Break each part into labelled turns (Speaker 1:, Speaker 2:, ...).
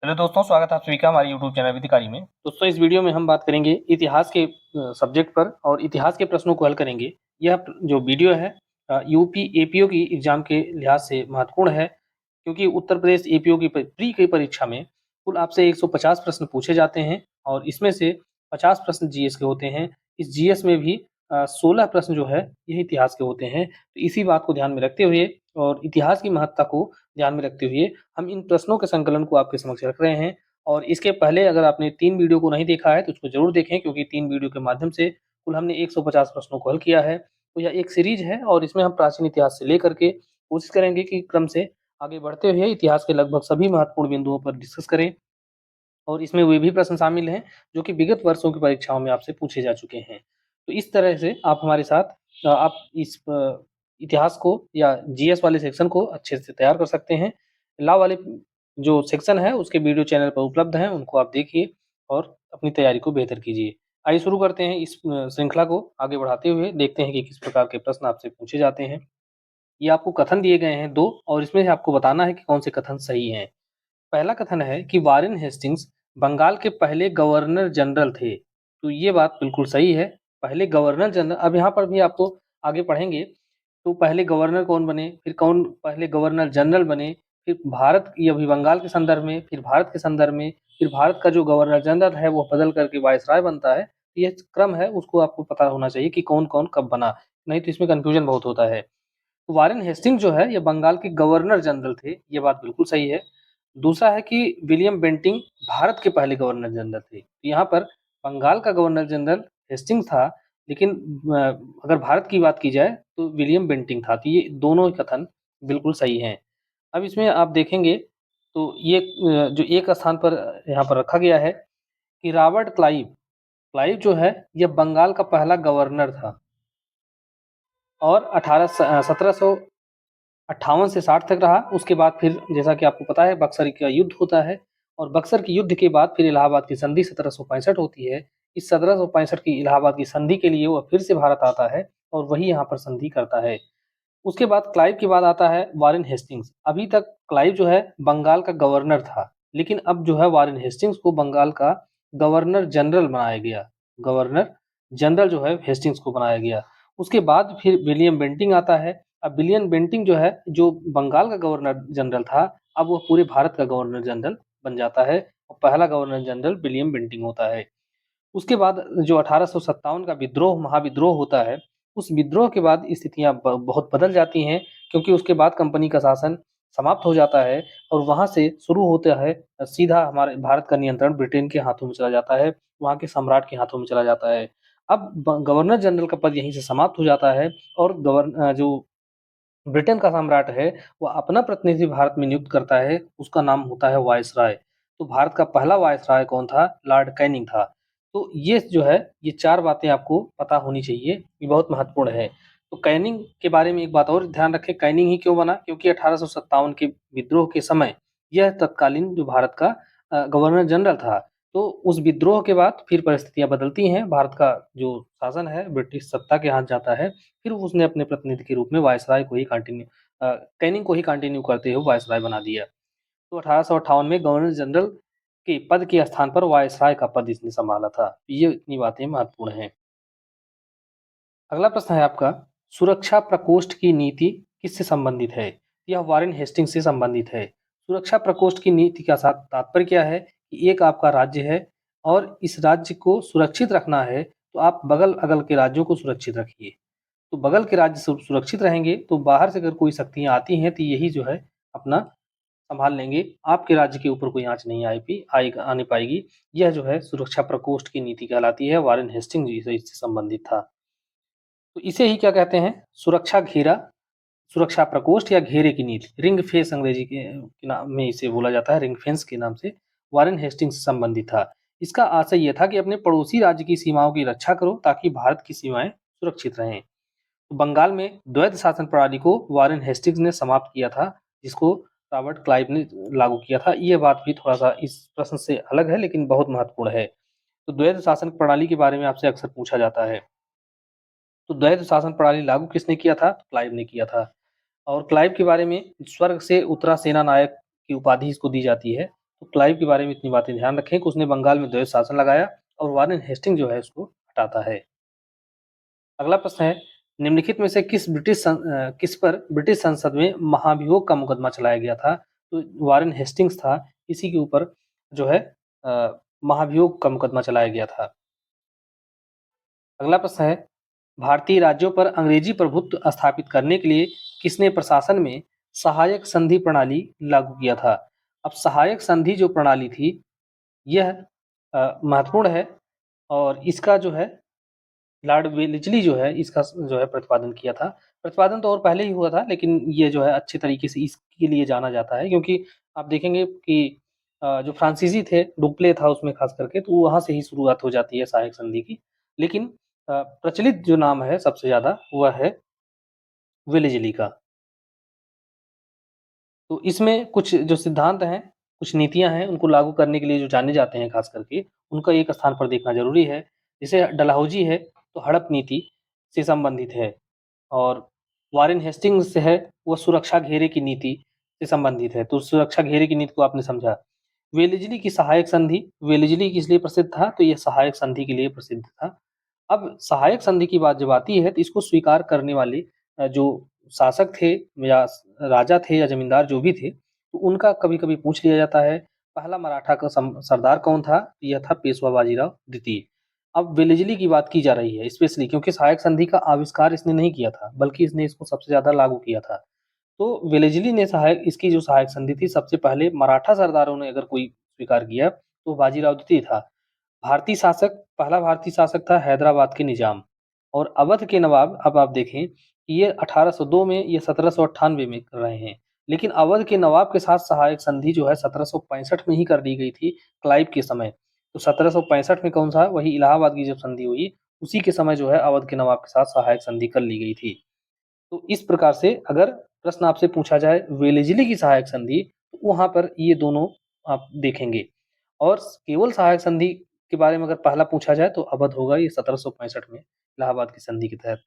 Speaker 1: Hello दोस्तों, स्वागत है आप सभी का हमारे यूट्यूब चैनल विधिकारी में। दोस्तों, इस वीडियो में हम बात करेंगे इतिहास के सब्जेक्ट पर और इतिहास के प्रश्नों को हल करेंगे। यह जो वीडियो है यूपी एपीओ की एग्जाम के लिहाज से महत्वपूर्ण है, क्योंकि उत्तर प्रदेश एपीओ की प्री की परीक्षा में कुल आपसे 150 प्रश्न पूछे जाते हैं और इसमें से 50 प्रश्न जीएस के होते हैं। इस जीएस में भी 16 प्रश्न जो है यह इतिहास के होते हैं। तो इसी बात को ध्यान में रखते हुए और इतिहास की महत्ता को ध्यान में रखते हुए हम इन प्रश्नों के संकलन को आपके समक्ष रख रहे हैं। और इसके पहले अगर आपने 3 वीडियो को नहीं देखा है तो उसको ज़रूर देखें, क्योंकि 3 वीडियो के माध्यम से कुल हमने 150 प्रश्नों को हल किया है। तो यह एक सीरीज है और इसमें हम प्राचीन इतिहास से लेकर के कोशिश करेंगे कि क्रम से आगे बढ़ते हुए इतिहास के लगभग सभी महत्वपूर्ण बिंदुओं पर डिस्कस करें। और इसमें वे भी प्रश्न शामिल हैं जो कि विगत वर्षों की परीक्षाओं में आपसे पूछे जा चुके हैं। तो इस तरह से आप हमारे साथ आप इस इतिहास को या जीएस वाले सेक्शन को अच्छे से तैयार कर सकते हैं। लॉ वाले जो सेक्शन है उसके वीडियो चैनल पर उपलब्ध हैं, उनको आप देखिए और अपनी तैयारी को बेहतर कीजिए। आइए शुरू करते हैं इस श्रृंखला को आगे बढ़ाते हुए, देखते हैं कि किस प्रकार के प्रश्न आपसे पूछे जाते हैं। ये आपको कथन दिए गए हैं 2 और इसमें से आपको बताना है कि कौन से कथन सही हैं। पहला कथन है कि वारेन हेस्टिंग्स बंगाल के पहले गवर्नर जनरल थे। तो ये बात बिल्कुल सही है। पहले गवर्नर जनरल, अब यहाँ पर भी आपको आगे पढ़ेंगे तो पहले गवर्नर कौन बने, फिर कौन पहले गवर्नर जनरल बने, फिर भारत ये अभी बंगाल के संदर्भ में, फिर भारत के संदर्भ में, फिर भारत का जो गवर्नर जनरल है वो बदल करके वायसराय बनता है। ये क्रम है, उसको आपको पता होना चाहिए कि कौन कौन कब बना, नहीं तो इसमें कंफ्यूजन बहुत होता है। तो वारेन हेस्टिंग जो है ये बंगाल के गवर्नर जनरल थे, ये बात बिल्कुल सही है। दूसरा है कि विलियम बेंटिंग भारत के पहले गवर्नर जनरल थे। तो यहाँ पर बंगाल का गवर्नर जनरल हेस्टिंग था, लेकिन अगर भारत की बात की जाए तो विलियम बेंटिंग था। तो ये दोनों ही कथन बिल्कुल सही हैं। अब इसमें आप देखेंगे तो ये जो एक स्थान पर यहाँ पर रखा गया है कि रॉबर्ट क्लाइव, क्लाइव जो है यह बंगाल का पहला गवर्नर था और 1758 से 60 तक रहा। उसके बाद फिर जैसा कि आपको पता है बक्सर का युद्ध होता है और बक्सर के युद्ध के बाद फिर इलाहाबाद की संधि 1765 होती है। इस 1765 की इलाहाबाद की संधि के लिए वह फिर से भारत आता है और वही यहाँ पर संधि करता है। उसके बाद क्लाइव के बाद आता है वारेन हेस्टिंग्स। अभी तक क्लाइव जो है बंगाल का गवर्नर था, लेकिन अब जो है वारेन हेस्टिंग्स को बंगाल का गवर्नर जनरल बनाया गया। गवर्नर जनरल जो है हेस्टिंग्स को बनाया गया। उसके बाद फिर विलियम बेंटिंग आता है। अब विलियम बेंटिंग जो है, जो बंगाल का गवर्नर जनरल था, अब वो पूरे भारत का गवर्नर जनरल बन जाता है और पहला गवर्नर जनरल विलियम बेंटिंग होता है। उसके बाद जो 1857 का विद्रोह, महाविद्रोह होता है, उस विद्रोह के बाद स्थितियाँ बहुत बदल जाती हैं, क्योंकि उसके बाद कंपनी का शासन समाप्त हो जाता है और वहाँ से शुरू होता है सीधा हमारे भारत का नियंत्रण ब्रिटेन के हाथों में चला जाता है, वहाँ के सम्राट के हाथों में चला जाता है। अब गवर्नर जनरल का पद यहीं से समाप्त हो जाता है और जो ब्रिटेन का सम्राट है वह अपना प्रतिनिधि भारत में नियुक्त करता है, उसका नाम होता है वायसराय। तो भारत का पहला वायसराय कौन था? लॉर्ड कैनिंग था। तो ये जो है, ये 4 बातें आपको पता होनी चाहिए, ये बहुत महत्वपूर्ण है। तो कैनिंग के बारे में एक बात और ध्यान रखें, कैनिंग ही क्यों बना? क्योंकि 1857 के विद्रोह के समय यह तत्कालीन जो भारत का गवर्नर जनरल था। तो उस विद्रोह के बाद फिर परिस्थितियाँ बदलती हैं, भारत का जो शासन है ब्रिटिश सत्ता के हाथ जाता है, फिर उसने अपने प्रतिनिधि के रूप में वायसराय को ही कैनिंग को ही कंटिन्यू करते हुए वायसराय बना दिया। तो 1858 में गवर्नर जनरल के पद के स्थान पर वायसराय का पद इसने संभाला था। ये इतनी बातें महत्वपूर्ण हैं। अगला प्रश्न है आपका, सुरक्षा प्रकोष्ठ की नीति किससे संबंधित है? यह वारेन हेस्टिंग से संबंधित है। सुरक्षा प्रकोष्ठ की नीति का तात्पर्य क्या है कि एक आपका राज्य है और इस राज्य को सुरक्षित रखना है, तो आप बगल-अगल के राज्यों को सुरक्षित रखिए। तो बगल के राज्य सुरक्षित रहेंगे तो बाहर से अगर कोई शक्तियाँ आती हैं तो यही जो है अपना संभाल लेंगे, आपके राज्य के ऊपर कोई आँच नहीं आने पाएगी। यह जो है सुरक्षा प्रकोष्ठ की नीति कहलाती है, वारेन हेस्टिंग जी से इससे संबंधित था। तो इसे ही क्या कहते हैं? सुरक्षा घेरा, सुरक्षा प्रकोष्ठ या घेरे की नीति, रिंग फेंस अंग्रेजी के नाम में इसे बोला जाता है, रिंग फेंस के नाम से वारेन हेस्टिंग्स से संबंधित था। इसका आशय यह था कि अपने पड़ोसी राज्य की सीमाओं की रक्षा करो ताकि भारत की सीमाएं सुरक्षित रहें। तो बंगाल में द्वैध शासन प्रणाली को वारेन हेस्टिंग्स ने समाप्त किया था, जिसको रॉबर्ट क्लाइव ने लागू किया था। ये बात भी थोड़ा-सा इस प्रश्न से अलग है, लेकिन बहुत महत्वपूर्ण है। तो द्वैध शासन प्रणाली के बारे में आपसे अक्सर पूछा जाता है। तो द्वैध शासन प्रणाली लागू किसने किया था? क्लाइव ने किया था। और क्लाइव के बारे में स्वर्ग से उतरा सेना नायक की उपाधि इसको दी जाती है। तो क्लाइव के बारे में इतनी बातें ध्यान रखें कि उसने बंगाल में द्वैध शासन लगाया और वारेन हेस्टिंग जो है उसको हटाता है। अगला प्रश्न है, निम्नलिखित में से किस पर ब्रिटिश संसद में महाभियोग का मुकदमा चलाया गया था? तो वारेन हेस्टिंग्स था, इसी के ऊपर जो है महाभियोग का मुकदमा चलाया गया था। अगला प्रश्न है, भारतीय राज्यों पर अंग्रेजी प्रभुत्व स्थापित करने के लिए किसने प्रशासन में सहायक संधि प्रणाली लागू किया था? अब सहायक संधि जो प्रणाली थी, यह महत्वपूर्ण है और इसका जो है लॉर्ड वेलेस्ली जो है इसका जो है प्रतिपादन किया था। प्रतिपादन तो और पहले ही हुआ था, लेकिन ये जो है अच्छे तरीके से इसके लिए जाना जाता है, क्योंकि आप देखेंगे कि जो फ्रांसीसी थे, डुप्ले था उसमें खास करके, तो वहाँ से ही शुरुआत हो जाती है सहायक संधि की। लेकिन प्रचलित जो नाम है सबसे ज़्यादा वह है वेलेस्ली का। तो इसमें कुछ जो सिद्धांत हैं, कुछ नीतियाँ हैं, उनको लागू करने के लिए जो जाने जाते हैं खास करके, उनका एक स्थान पर देखना ज़रूरी है। जैसे डलहौज़ी है, तो हड़प नीति से संबंधित है और वारेन हेस्टिंग्स है, वो सुरक्षा घेरे की नीति से संबंधित है। तो सुरक्षा घेरे की नीति को आपने समझा। वेलेस्ली की सहायक संधि, वेलेस्ली किस लिए प्रसिद्ध था? तो ये सहायक संधि के लिए प्रसिद्ध था। अब सहायक संधि की बात जब आती है, तो इसको स्वीकार करने वाले जो शासक थे या राजा थे या जमींदार जो भी थे, तो उनका कभी-कभी पूछ लिया जाता है। पहला मराठा का सरदार कौन था? यह था पेशवा बाजीराव द्वितीय। अब वेलेस्ली की बात की जा रही है स्पेशली, क्योंकि सहायक संधि का आविष्कार इसने नहीं किया था, बल्कि इसने इसको सबसे ज़्यादा लागू किया था। तो वेलेस्ली ने इसकी जो सहायक संधि थी, सबसे पहले मराठा सरदारों ने अगर कोई स्वीकार किया, तो बाजीराव द्वितीय था। पहला भारतीय शासक था हैदराबाद के निजाम और अवध के नवाब। अब आप देखें कि ये 1802 में, ये 1798 में कर रहे हैं, लेकिन अवध के नवाब के साथ सहायक संधि जो है 1765 में ही कर दी गई थी क्लाइव के समय। तो 1765 में कौन सा? वही इलाहाबाद की जब संधि हुई, उसी के समय जो है अवध के नवाब के साथ सहायक संधि कर ली गई थी। तो इस प्रकार से अगर प्रश्न आपसे पूछा जाए वेलेस्ली की सहायक संधि, तो वहाँ पर ये दोनों आप देखेंगे और केवल सहायक संधि के बारे में अगर पहला पूछा जाए तो अवध होगा, ये 1765 में इलाहाबाद की संधि के तहत।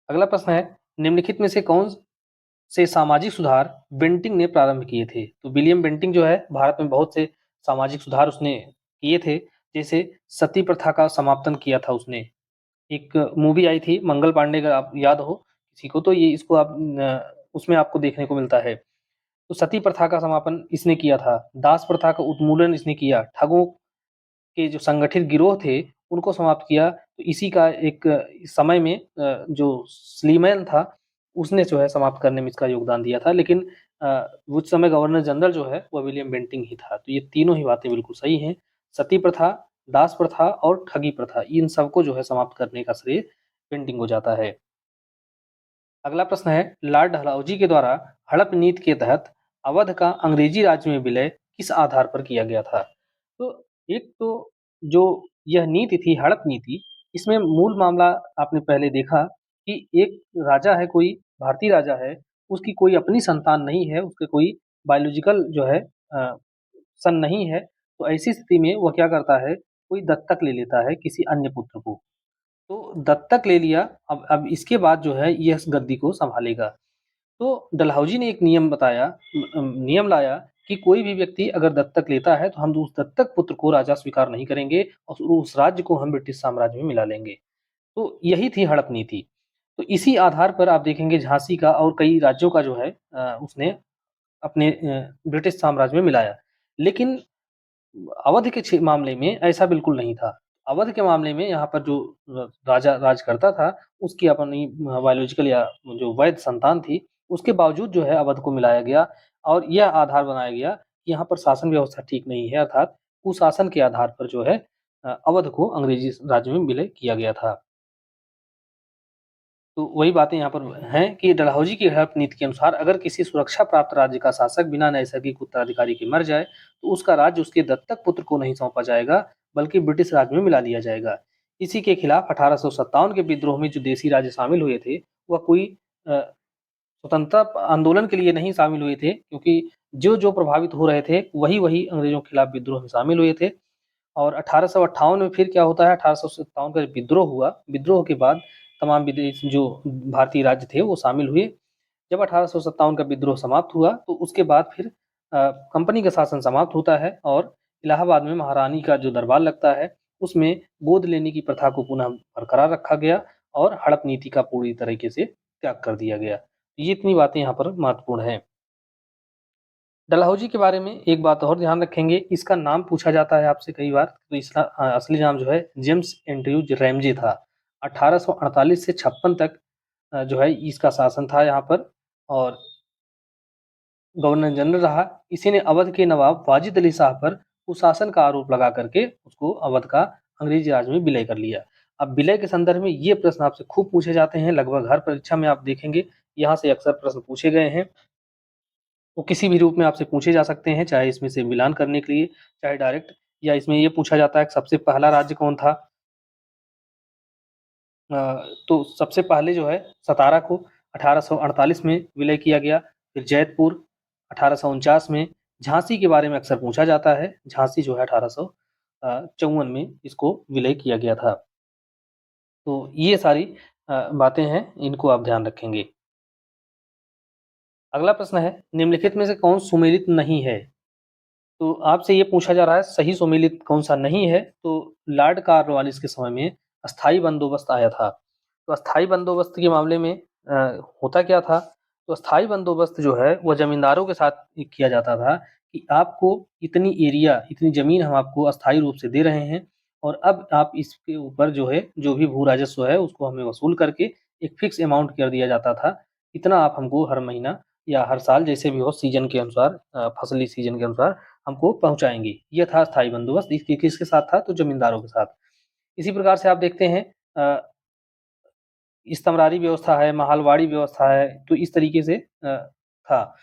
Speaker 1: अगला प्रश्न है, निम्नलिखित में से कौन से सामाजिक सुधार बेंटिंग ने प्रारंभ किए थे? तो विलियम बेंटिंग जो है भारत में बहुत से सामाजिक सुधार उसने किए थे। जैसे सती प्रथा का समापन किया था उसने। एक मूवी आई थी मंगल पांडे, अगर आप याद हो किसी को, तो ये इसको आप उसमें आपको देखने को मिलता है। तो सती प्रथा का समापन इसने किया था, दास प्रथा का उन्मूलन इसने किया, ठगों के जो संगठित गिरोह थे उनको समाप्त किया। तो इसी का एक समय में जो स्लीमैन था उसने जो है समाप्त करने में इसका योगदान दिया था। लेकिन उस समय गवर्नर जनरल जो है वह विलियम बेंटिंग ही था। तो ये तीनों ही बातें बिल्कुल सही हैं। सती प्रथा, दास प्रथा और ठगी प्रथा, इन सबको जो है समाप्त करने का श्रेय बेंटिंग को जाता है। अगला प्रश्न है, लॉर्ड डलहौजी के द्वारा हड़प नीति के तहत अवध का अंग्रेजी राज्य में विलय किस आधार पर किया गया था? तो एक तो जो यह नीति थी हड़प नीति, इसमें मूल मामला आपने पहले देखा कि एक राजा है, कोई भारतीय राजा है, उसकी कोई अपनी संतान नहीं है, उसके कोई बायोलॉजिकल जो है सन नहीं है। तो ऐसी स्थिति में वह क्या करता है, कोई दत्तक ले लेता है किसी अन्य पुत्र को। तो दत्तक ले लिया, अब इसके बाद जो है ये इस गद्दी को सँभालेगा। तो डलहौजी ने एक नियम लाया कि कोई भी व्यक्ति अगर दत्तक लेता है तो हम उस दत्तक पुत्र को राजा स्वीकार नहीं करेंगे और उस राज्य को हम ब्रिटिश साम्राज्य में मिला लेंगे। तो यही थी हड़प नीति। तो इसी आधार पर आप देखेंगे झांसी का और कई राज्यों का जो है उसने अपने ब्रिटिश साम्राज्य में मिलाया। लेकिन अवध के मामले में ऐसा बिल्कुल नहीं था। अवध के मामले में यहाँ पर जो राजा राज करता था, उसकी अपनी बायोलॉजिकल या जो वैध संतान थी, उसके बावजूद जो है अवध को मिलाया गया और यह आधार बनाया गया कि यहाँ पर शासन व्यवस्था ठीक नहीं है, अर्थात कुशासन के आधार पर जो है अवध को अंग्रेजी राज्य में विलय किया गया था। तो वही बातें यहाँ पर हैं कि डलहौजी की हड़प नीति के अनुसार अगर किसी सुरक्षा प्राप्त राज्य का शासक बिना नैसर्गिक उत्तराधिकारी के मर जाए, तो उसका राज्य उसके दत्तक पुत्र को नहीं सौंपा जाएगा, बल्कि ब्रिटिश राज्य में मिला लिया जाएगा। इसी के खिलाफ 1857 के विद्रोह में जो देसी राज्य शामिल हुए थे, वह कोई स्वतंत्रता आंदोलन के लिए नहीं शामिल हुए थे, क्योंकि जो प्रभावित हो रहे थे, वही अंग्रेजों के खिलाफ विद्रोह में शामिल हुए थे। और 1858 में फिर क्या होता है, 1857 का विद्रोह हुआ, विद्रोह के बाद तमाम विदेश जो भारतीय राज्य थे वो शामिल हुए। जब 1857 का विद्रोह समाप्त हुआ तो उसके बाद फिर कंपनी का शासन समाप्त होता है और इलाहाबाद में महारानी का जो दरबार लगता है, उसमें गोद लेने की प्रथा को पुनः बरकरार रखा गया और हड़प नीति का पूरी तरीके से त्याग कर दिया गया। ये इतनी बातें यहाँ पर महत्वपूर्ण हैं। डलहौजी के बारे में एक बात और ध्यान रखेंगे, इसका नाम पूछा जाता है आपसे कई बार, तो इसका असली नाम जो है जेम्स एंड्रयूज रैमजे था। 1848 से 56 तक जो है इसका शासन था यहाँ पर और गवर्नर जनरल रहा। इसी ने अवध के नवाब वाजिद अली शाह पर कुशासन का आरोप लगा करके उसको अवध का अंग्रेजी राज में विलय कर लिया। अब विलय के संदर्भ में ये प्रश्न आपसे खूब पूछे जाते हैं, लगभग हर परीक्षा में आप देखेंगे यहाँ से अक्सर प्रश्न पूछे गए हैं। वो किसी भी रूप में आपसे पूछे जा सकते हैं, चाहे इसमें से मिलान करने के लिए, चाहे डायरेक्ट, या इसमें ये पूछा जाता है कि सबसे पहला राज्य कौन था। तो सबसे पहले जो है सतारा को 1848 में विलय किया गया, फिर जैतपुर 1849 में, झांसी के बारे में अक्सर पूछा जाता है, झांसी जो है 1854 में इसको विलय किया गया था। तो ये सारी बातें हैं, इनको आप ध्यान रखेंगे। अगला प्रश्न है, निम्नलिखित में से कौन सुमेलित नहीं है? तो आपसे ये पूछा जा रहा है सही सुमेलित कौन सा नहीं है, तो लॉर्ड कॉर्नवालिस के समय में अस्थाई बंदोबस्त आया था। तो अस्थाई बंदोबस्त के मामले में होता क्या था, तो अस्थाई बंदोबस्त जो है वह जमींदारों के साथ किया जाता था कि आपको इतनी एरिया, इतनी जमीन हम आपको अस्थाई रूप से दे रहे हैं और अब आप इसके ऊपर जो है जो भी भू राजस्व है उसको हमें वसूल करके एक फिक्स अमाउंट कर दिया जाता था, इतना आप हमको हर महीना या हर साल जैसे भी हो सीजन के अनुसार, फसली सीजन के अनुसार हमको पहुँचाएँगी। ये था स्थायी बंदोबस्त, इसके किसके साथ था, तो ज़मींदारों के साथ। इसी प्रकार से आप देखते हैं इस्तमरारी व्यवस्था है, महलवाड़ी व्यवस्था है, तो इस तरीके से था।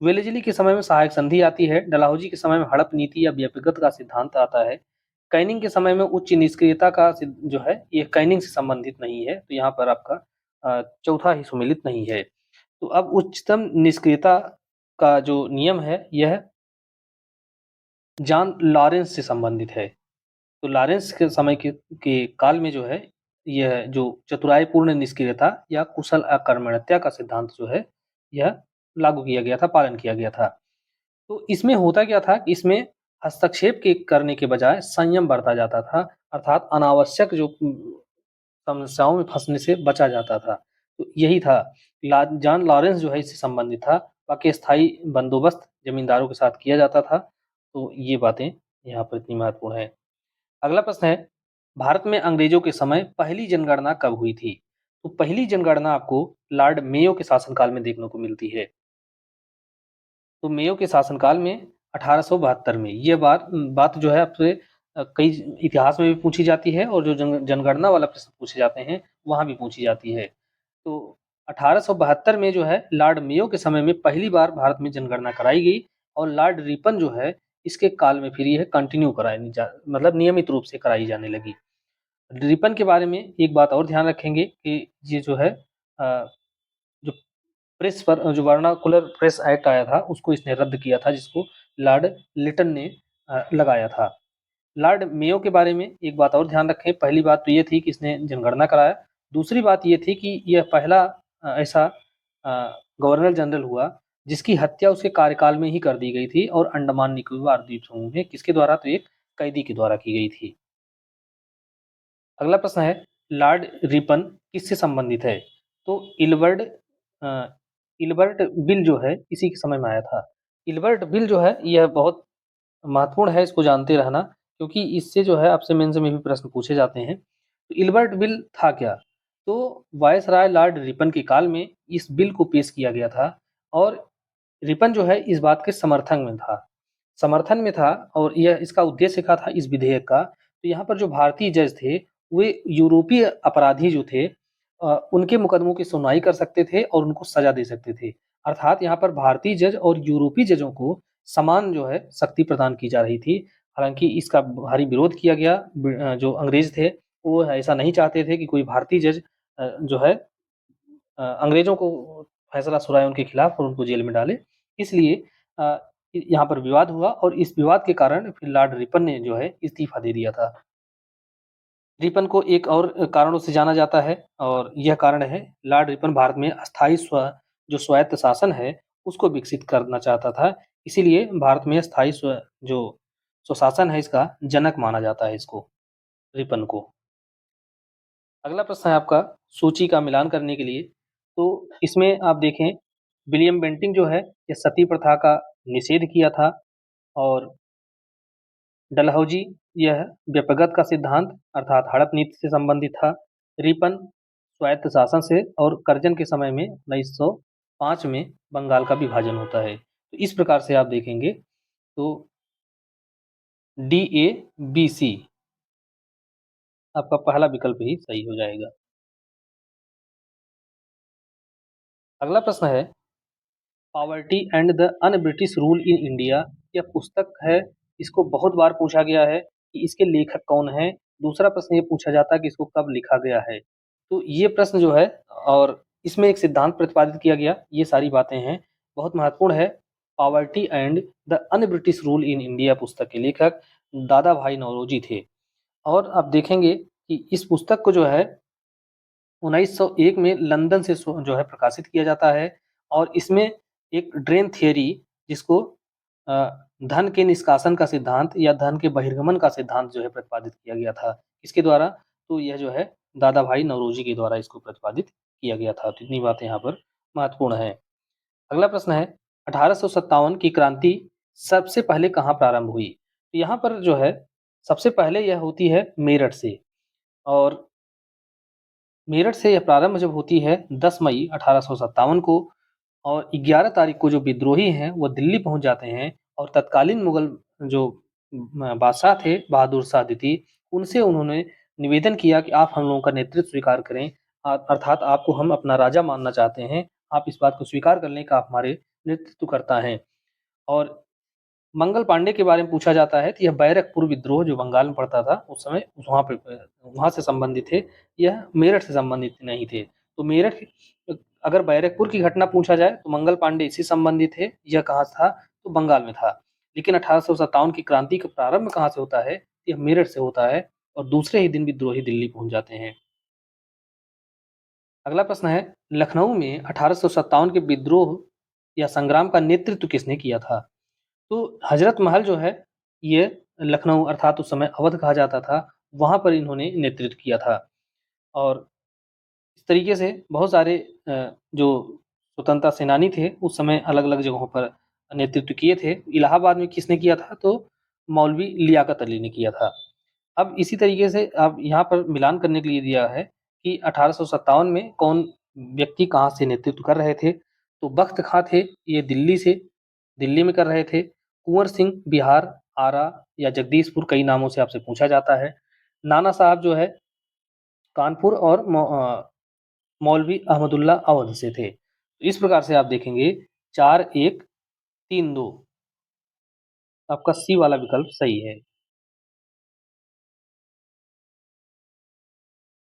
Speaker 1: वेलेज़ली के समय में सहायक संधि आती है, डलहौजी के समय में हड़प नीति या व्यक्तिगत का सिद्धांत आता है, कैनिंग के समय में उच्च निष्क्रियता का जो है ये कैनिंग से संबंधित नहीं है, तो यहाँ पर आपका चौथा ही सुमेलित नहीं है। तो अब उच्चतम निष्क्रियता का जो नियम है, यह जॉन लॉरेंस से संबंधित है। तो लॉरेंस के समय के काल में जो है, यह जो चतुराईपूर्ण निष्क्रियता या कुशल अकर्मण्यता का सिद्धांत जो है, यह लागू किया गया था, पालन किया गया था। तो इसमें होता क्या था कि इसमें हस्तक्षेप के करने के बजाय संयम बरता जाता था, अर्थात अनावश्यक जो समस्याओं में फँसने से बचा जाता था। तो यही था, जॉन लॉरेंस जो है इससे संबंधित था, बाकी स्थायी बंदोबस्त ज़मींदारों के साथ किया जाता था। तो ये बातें यहाँ पर इतनी महत्वपूर्ण है। अगला प्रश्न है, भारत में अंग्रेजों के समय पहली जनगणना कब हुई थी? तो पहली जनगणना आपको लॉर्ड मेयो के शासनकाल में देखने को मिलती है। तो मेयो के शासनकाल में 1872 में ये बात जो है आपसे कई इतिहास में भी पूछी जाती है और जो जनगणना वाला प्रश्न पूछे जाते हैं वहाँ भी पूछी जाती है। तो 1872 में जो है लॉर्ड मेयो के समय में पहली बार भारत में जनगणना कराई गई और लॉर्ड रिपन जो है इसके काल में फिर यह कंटिन्यू कराई मतलब नियमित रूप से कराई जाने लगी। रिपन के बारे में एक बात और ध्यान रखेंगे कि ये जो है जो प्रेस पर जो वर्नाकुलर प्रेस एक्ट आया था उसको इसने रद्द किया था, जिसको लॉर्ड लिटन ने लगाया था। लॉर्ड मेयो के बारे में एक बात और ध्यान रखें, पहली बात तो ये थी कि इसने जनगणना कराया, दूसरी बात ये थी कि यह पहला ऐसा गवर्नर जनरल हुआ जिसकी हत्या उसके कार्यकाल में ही कर दी गई थी और अंडमान निकोबार द्वीप समूह में किसके द्वारा, तो एक कैदी के द्वारा की गई थी। अगला प्रश्न है, लॉर्ड रिपन किससे संबंधित है? तो इल्बर्ट बिल जो है इसी के समय में आया था। इल्बर्ट बिल जो है यह बहुत महत्वपूर्ण है, इसको जानते रहना, क्योंकि इससे जो है आपसे मेंस में भी प्रश्न पूछे जाते हैं। तो इल्बर्ट बिल था क्या? तो वायसराय लॉर्ड रिपन के काल में इस बिल को पेश किया गया था और रिपन जो है इस बात के समर्थन में था और यह इसका उद्देश्य क्या था इस विधेयक का, तो यहाँ पर जो भारतीय जज थे वे यूरोपीय अपराधी जो थे उनके मुकदमों की सुनवाई कर सकते थे और उनको सजा दे सकते थे। अर्थात यहाँ पर भारतीय जज और यूरोपीय जजों को समान जो है शक्ति प्रदान की जा रही थी। हालाँकि इसका भारी विरोध किया गया, जो अंग्रेज थे वो ऐसा नहीं चाहते थे कि कोई भारतीय जज जो है अंग्रेजों को फैसला सुनाए उनके खिलाफ और उनको जेल में डाले। इसलिए अ, यहाँ पर विवाद हुआ और इस विवाद के कारण फिर लॉर्ड रिपन ने जो है इस्तीफा दे दिया था। रिपन को एक और कारणों से जाना जाता है और यह कारण है लॉर्ड रिपन भारत में अस्थायी जो स्वायत्त शासन है उसको विकसित करना चाहता था। इसीलिए भारत में स्थायी जो स्वशासन है इसका जनक माना जाता है इसको, रिपन को। अगला प्रश्न है आपका सूची का मिलान करने के लिए, तो इसमें आप देखें विलियम बेंटिंक जो है ये सती प्रथा का निषेध किया था और डलहौजी यह व्यपगत का सिद्धांत अर्थात हड़प नीति से संबंधित था। रिपन स्वायत्त शासन से और कर्जन के समय में 1905 में बंगाल का विभाजन होता है। तो इस प्रकार से आप देखेंगे तो डी ए बी सी आपका पहला विकल्प ही सही हो जाएगा। अगला प्रश्न है poverty and the un British rule in India. यह पुस्तक है, इसको बहुत बार पूछा गया है कि इसके लेखक कौन हैं। दूसरा प्रश्न ये पूछा जाता है कि इसको कब लिखा गया है। तो ये प्रश्न जो है और इसमें एक सिद्धांत प्रतिपादित किया गया, ये सारी बातें हैं, बहुत महत्वपूर्ण है। Poverty and the un British rule in India पुस्तक के लेखक दादा भाई नौरोजी थे और आप देखेंगे कि इस पुस्तक को जो है 1901 में लंदन से जो है प्रकाशित किया जाता है और इसमें एक ड्रेन थियरी जिसको अ, धन के निष्कासन का सिद्धांत या धन के बहिर्गमन का सिद्धांत जो है प्रतिपादित किया गया था। किसके द्वारा? तो यह जो है दादा भाई नौरोजी के द्वारा इसको प्रतिपादित किया गया था। तो इतनी बातें यहाँ पर महत्वपूर्ण हैं। अगला प्रश्न है 1857 की क्रांति सबसे पहले कहाँ प्रारंभ हुई? तो यहाँ पर जो है सबसे पहले यह होती है मेरठ से और मेरठ से यह प्रारंभ जब होती है 10 मई 1857 को और 11 तारीख को जो विद्रोही हैं वो दिल्ली पहुंच जाते हैं और तत्कालीन मुगल जो बादशाह थे बहादुर शाह द्वितीय उनसे उन्होंने निवेदन किया कि आप हम लोगों का नेतृत्व स्वीकार करें अर्थात आपको हम अपना राजा मानना चाहते हैं, आप इस बात को स्वीकार कर लें कि आप हमारे नेतृत्व करता हैं। और मंगल पांडे के बारे में पूछा जाता है तो यह बैरकपुर विद्रोह जो बंगाल में पड़ता था उस समय वहाँ से संबंधित थे, यह मेरठ से संबंधित नहीं थे। तो मेरठ अगर बैरकपुर की घटना पूछा जाए तो मंगल पांडे इसी संबंधित थे, यह कहाँ था? तो बंगाल में था। लेकिन 1857 की क्रांति का प्रारंभ कहाँ से होता है? यह मेरठ से होता है और दूसरे ही दिन विद्रोही दिल्ली पहुंच जाते हैं। अगला प्रश्न है लखनऊ में 1857 के विद्रोह या संग्राम का नेतृत्व किसने किया था? तो हजरत महल जो है ये लखनऊ अर्थात उस समय अवध कहा जाता था, वहाँ पर इन्होंने नेतृत्व किया था और इस तरीके से बहुत सारे जो स्वतंत्रता सेनानी थे उस समय अलग-अलग जगहों पर नेतृत्व किए थे। इलाहाबाद में किसने किया था? तो मौलवी लियाकत अली ने किया था। अब इसी तरीके से अब यहाँ पर मिलान करने के लिए दिया है कि 1857 में कौन व्यक्ति कहाँ से नेतृत्व कर रहे थे? तो बख्त खां थे, ये दिल्ली से दिल्ली में कर रहे थे। कुंवर सिंह बिहार, आरा या जगदीशपुर कई नामों से आपसे पूछा जाता है। नाना साहब जो है कानपुर और मौलवी अहमदुल्ला अवध से थे। इस प्रकार से आप देखेंगे 4-1-3-2 आपका सी वाला विकल्प सही है।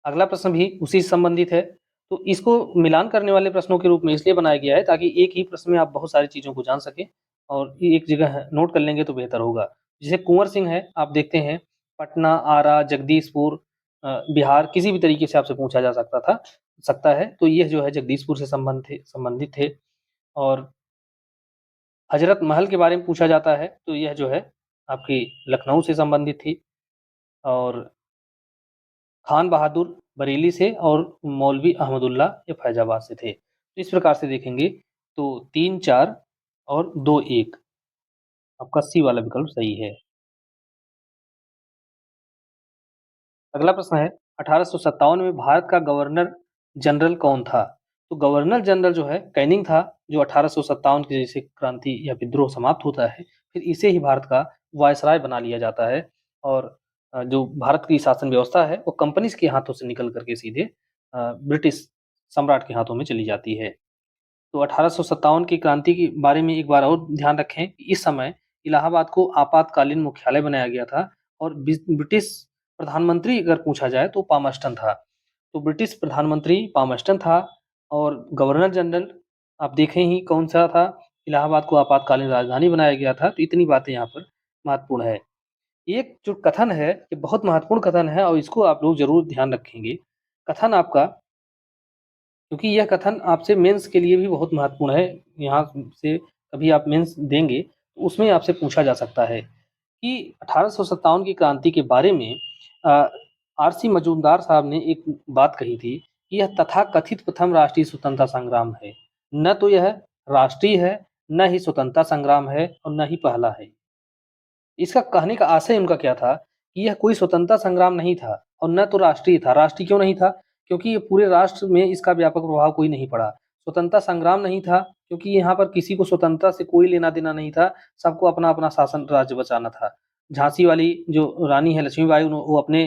Speaker 1: अगला प्रश्न भी उसी से संबंधित है। तो इसको मिलान करने वाले प्रश्नों के रूप में इसलिए बनाया गया है ताकि एक ही प्रश्न में आप बहुत सारी चीज़ों को जान सकें और ये एक जगह नोट कर लेंगे तो बेहतर होगा। जैसे कुंवर सिंह है, आप देखते हैं पटना, आरा, जगदीशपुर बिहार किसी भी तरीके से आपसे पूछा जा सकता है। तो ये जो है जगदीशपुर से संबंधित थे और हजरत महल के बारे में पूछा जाता है तो यह जो है आपकी लखनऊ से संबंधित थी और खान बहादुर बरेली से और मौलवी अहमदुल्ला ये फैजाबाद से थे। तो इस प्रकार से देखेंगे तो 3-4 और 2-1 आपका सी वाला विकल्प सही है। अगला प्रश्न है 1857 में भारत का गवर्नर जनरल कौन था? तो गवर्नर जनरल जो है कैनिंग था, जो 1857 की जैसे क्रांति या विद्रोह समाप्त होता है, फिर इसे ही भारत का वायसराय बना लिया जाता है और जो भारत की शासन व्यवस्था है वो कंपनीज के हाथों से निकल करके सीधे ब्रिटिश सम्राट के हाथों में चली जाती है। तो 1857 की क्रांति के बारे में एक बार और ध्यान रखें, इस समय इलाहाबाद को आपातकालीन मुख्यालय बनाया गया था और ब्रिटिश प्रधानमंत्री अगर पूछा जाए तो पामर्स्टन था। तो ब्रिटिश प्रधानमंत्री पामर्स्टन था और गवर्नर जनरल आप देखें ही कौन-सा था, इलाहाबाद को आपातकालीन राजधानी बनाया गया था। तो इतनी बातें यहाँ पर महत्वपूर्ण है। एक जो कथन है, ये बहुत महत्वपूर्ण कथन है और इसको आप लोग ज़रूर ध्यान रखेंगे। कथन आपका क्योंकि यह कथन आपसे मेंस के लिए भी बहुत महत्वपूर्ण है। यहाँ से कभी आप मेंस देंगे उसमें आपसे पूछा जा सकता है कि 1857 की क्रांति के बारे में अ, आर.सी. मजूमदार साहब ने एक बात कही थी कि यह तथाकथित प्रथम राष्ट्रीय स्वतंत्रता संग्राम है। न तो यह राष्ट्रीय है, न ही स्वतंत्रता संग्राम है और न ही पहला है। इसका कहने का आशय उनका क्या था कि यह कोई स्वतंत्रता संग्राम नहीं था और न तो राष्ट्रीय था। राष्ट्रीय क्यों नहीं था? क्योंकि ये पूरे राष्ट्र में इसका व्यापक प्रभाव कोई नहीं पड़ा। स्वतंत्रता संग्राम नहीं था क्योंकि यहाँ पर किसी को स्वतंत्रता से कोई लेना-देना नहीं था, सबको अपना-अपना शासन राज्य बचाना था। झांसी वाली जो रानी है लक्ष्मीबाई वो अपने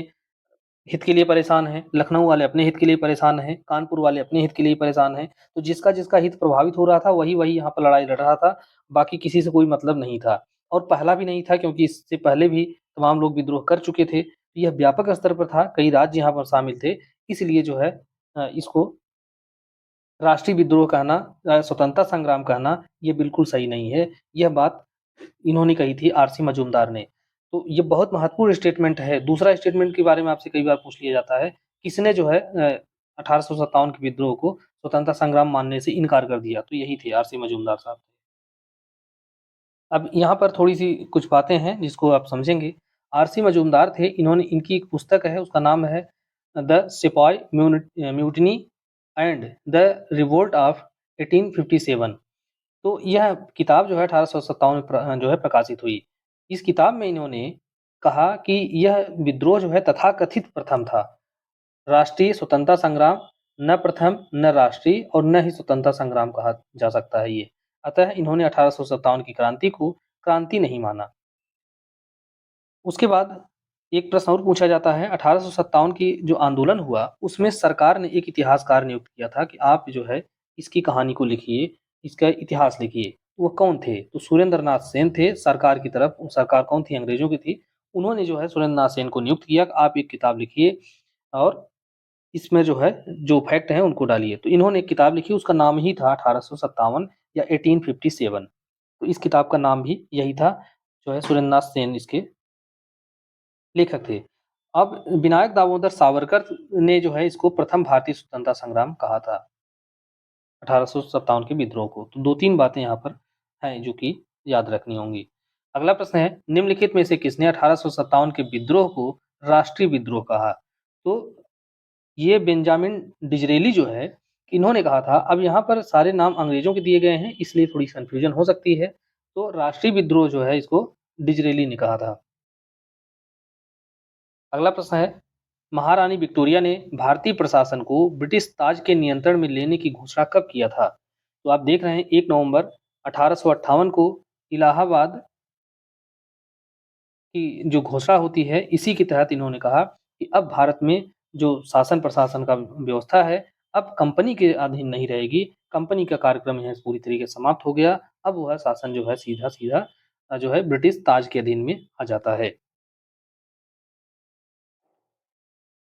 Speaker 1: हित के लिए परेशान हैं, लखनऊ वाले अपने हित के लिए परेशान हैं, कानपुर वाले अपने हित के लिए परेशान हैं। तो जिसका-जिसका हित प्रभावित हो रहा था, वही-वही यहाँ पर लड़ाई लड़ रहा था, बाकी किसी से कोई मतलब नहीं था। और पहला भी नहीं था क्योंकि इससे पहले भी तमाम लोग विद्रोह कर चुके थे। यह व्यापक स्तर पर था, कई राज्य यहाँ पर शामिल थे, इसलिए जो है इसको राष्ट्रीय विद्रोह कहना स्वतंत्रता संग्राम कहना, ये बिल्कुल सही नहीं है। यह बात इन्होंने कही थी आर.सी. मजूमदार ने। तो ये बहुत महत्वपूर्ण स्टेटमेंट है। दूसरा स्टेटमेंट के बारे में आपसे कई बार पूछ लिया जाता है, किसने जो है 1857 के विद्रोह को स्वतंत्रता संग्राम मानने से इनकार कर दिया? तो यही थे आर.सी. मजूमदार साहब। अब यहाँ पर थोड़ी-सी कुछ बातें हैं जिसको आप समझेंगे। आर.सी. मजूमदार थे, इन्होंने इनकी एक पुस्तक है उसका नाम है द सिपाही mutiny and the revolt of 1857। तो यह किताब जो है 1857 में जो है प्रकाशित हुई। इस किताब में इन्होंने कहा कि यह विद्रोह जो है तथाकथित प्रथम था। राष्ट्रीय स्वतंत्रता संग्राम न प्रथम, न राष्ट्रीय और न ही स्वतंत्रता संग्राम कहा जा सकता है ये। अतः इन्होंने 1857 की क्रांति को क्रांति नहीं माना। उसके बाद एक प्रश्न और पूछा जाता है 1857 की जो आंदोलन हुआ उसमें सरकार ने एक इतिहासकार नियुक्त किया था कि आप जो है इसकी कहानी को लिखिए, इसका इतिहास लिखिए। वो कौन थे? तो सुरेंद्र नाथ सेन थे सरकार की तरफ। सरकार कौन थी? अंग्रेजों की थी। उन्होंने जो है सुरेंद्र नाथ सेन को नियुक्त किया कि आप एक किताब लिखिए और इसमें जो है जो फैक्ट हैं उनको डालिए। तो इन्होंने एक किताब लिखी उसका नाम ही था 1857 या 1857। तो इस किताब का नाम भी यही था, जो है सुरेंद्र नाथ सेन इसके लेखक थे। अब विनायक दामोदर सावरकर ने जो है इसको प्रथम भारतीय स्वतंत्रता संग्राम कहा था, 1857 के विद्रोह को। तो 2-3 बातें यहाँ पर हैं जो कि याद रखनी होंगी। अगला प्रश्न है निम्नलिखित में से किसने 1857 के विद्रोह को राष्ट्रीय विद्रोह कहा? तो ये बेंजामिन डिज़रेली जो है, इन्होंने कहा था। अब यहाँ पर सारे नाम अंग्रेज़ों के दिए गए हैं इसलिए थोड़ी कन्फ्यूज़न हो सकती है। तो राष्ट्रीय विद्रोह जो है इसको डिज़रेली ने कहा था। अगला प्रश्न है महारानी विक्टोरिया ने भारतीय प्रशासन को ब्रिटिश ताज के नियंत्रण में लेने की घोषणा कब किया था? तो आप देख रहे हैं 1 नवंबर 1858 को इलाहाबाद की जो घोषणा होती है इसी के तहत इन्होंने कहा कि अब भारत में जो शासन प्रशासन का व्यवस्था है अब कंपनी के अधीन नहीं रहेगी। कंपनी का कार्यक्रम यहाँ पूरी तरीके से समाप्त हो गया। अब वह शासन जो है सीधा-सीधा जो है ब्रिटिश ताज के अधीन में आ जाता है।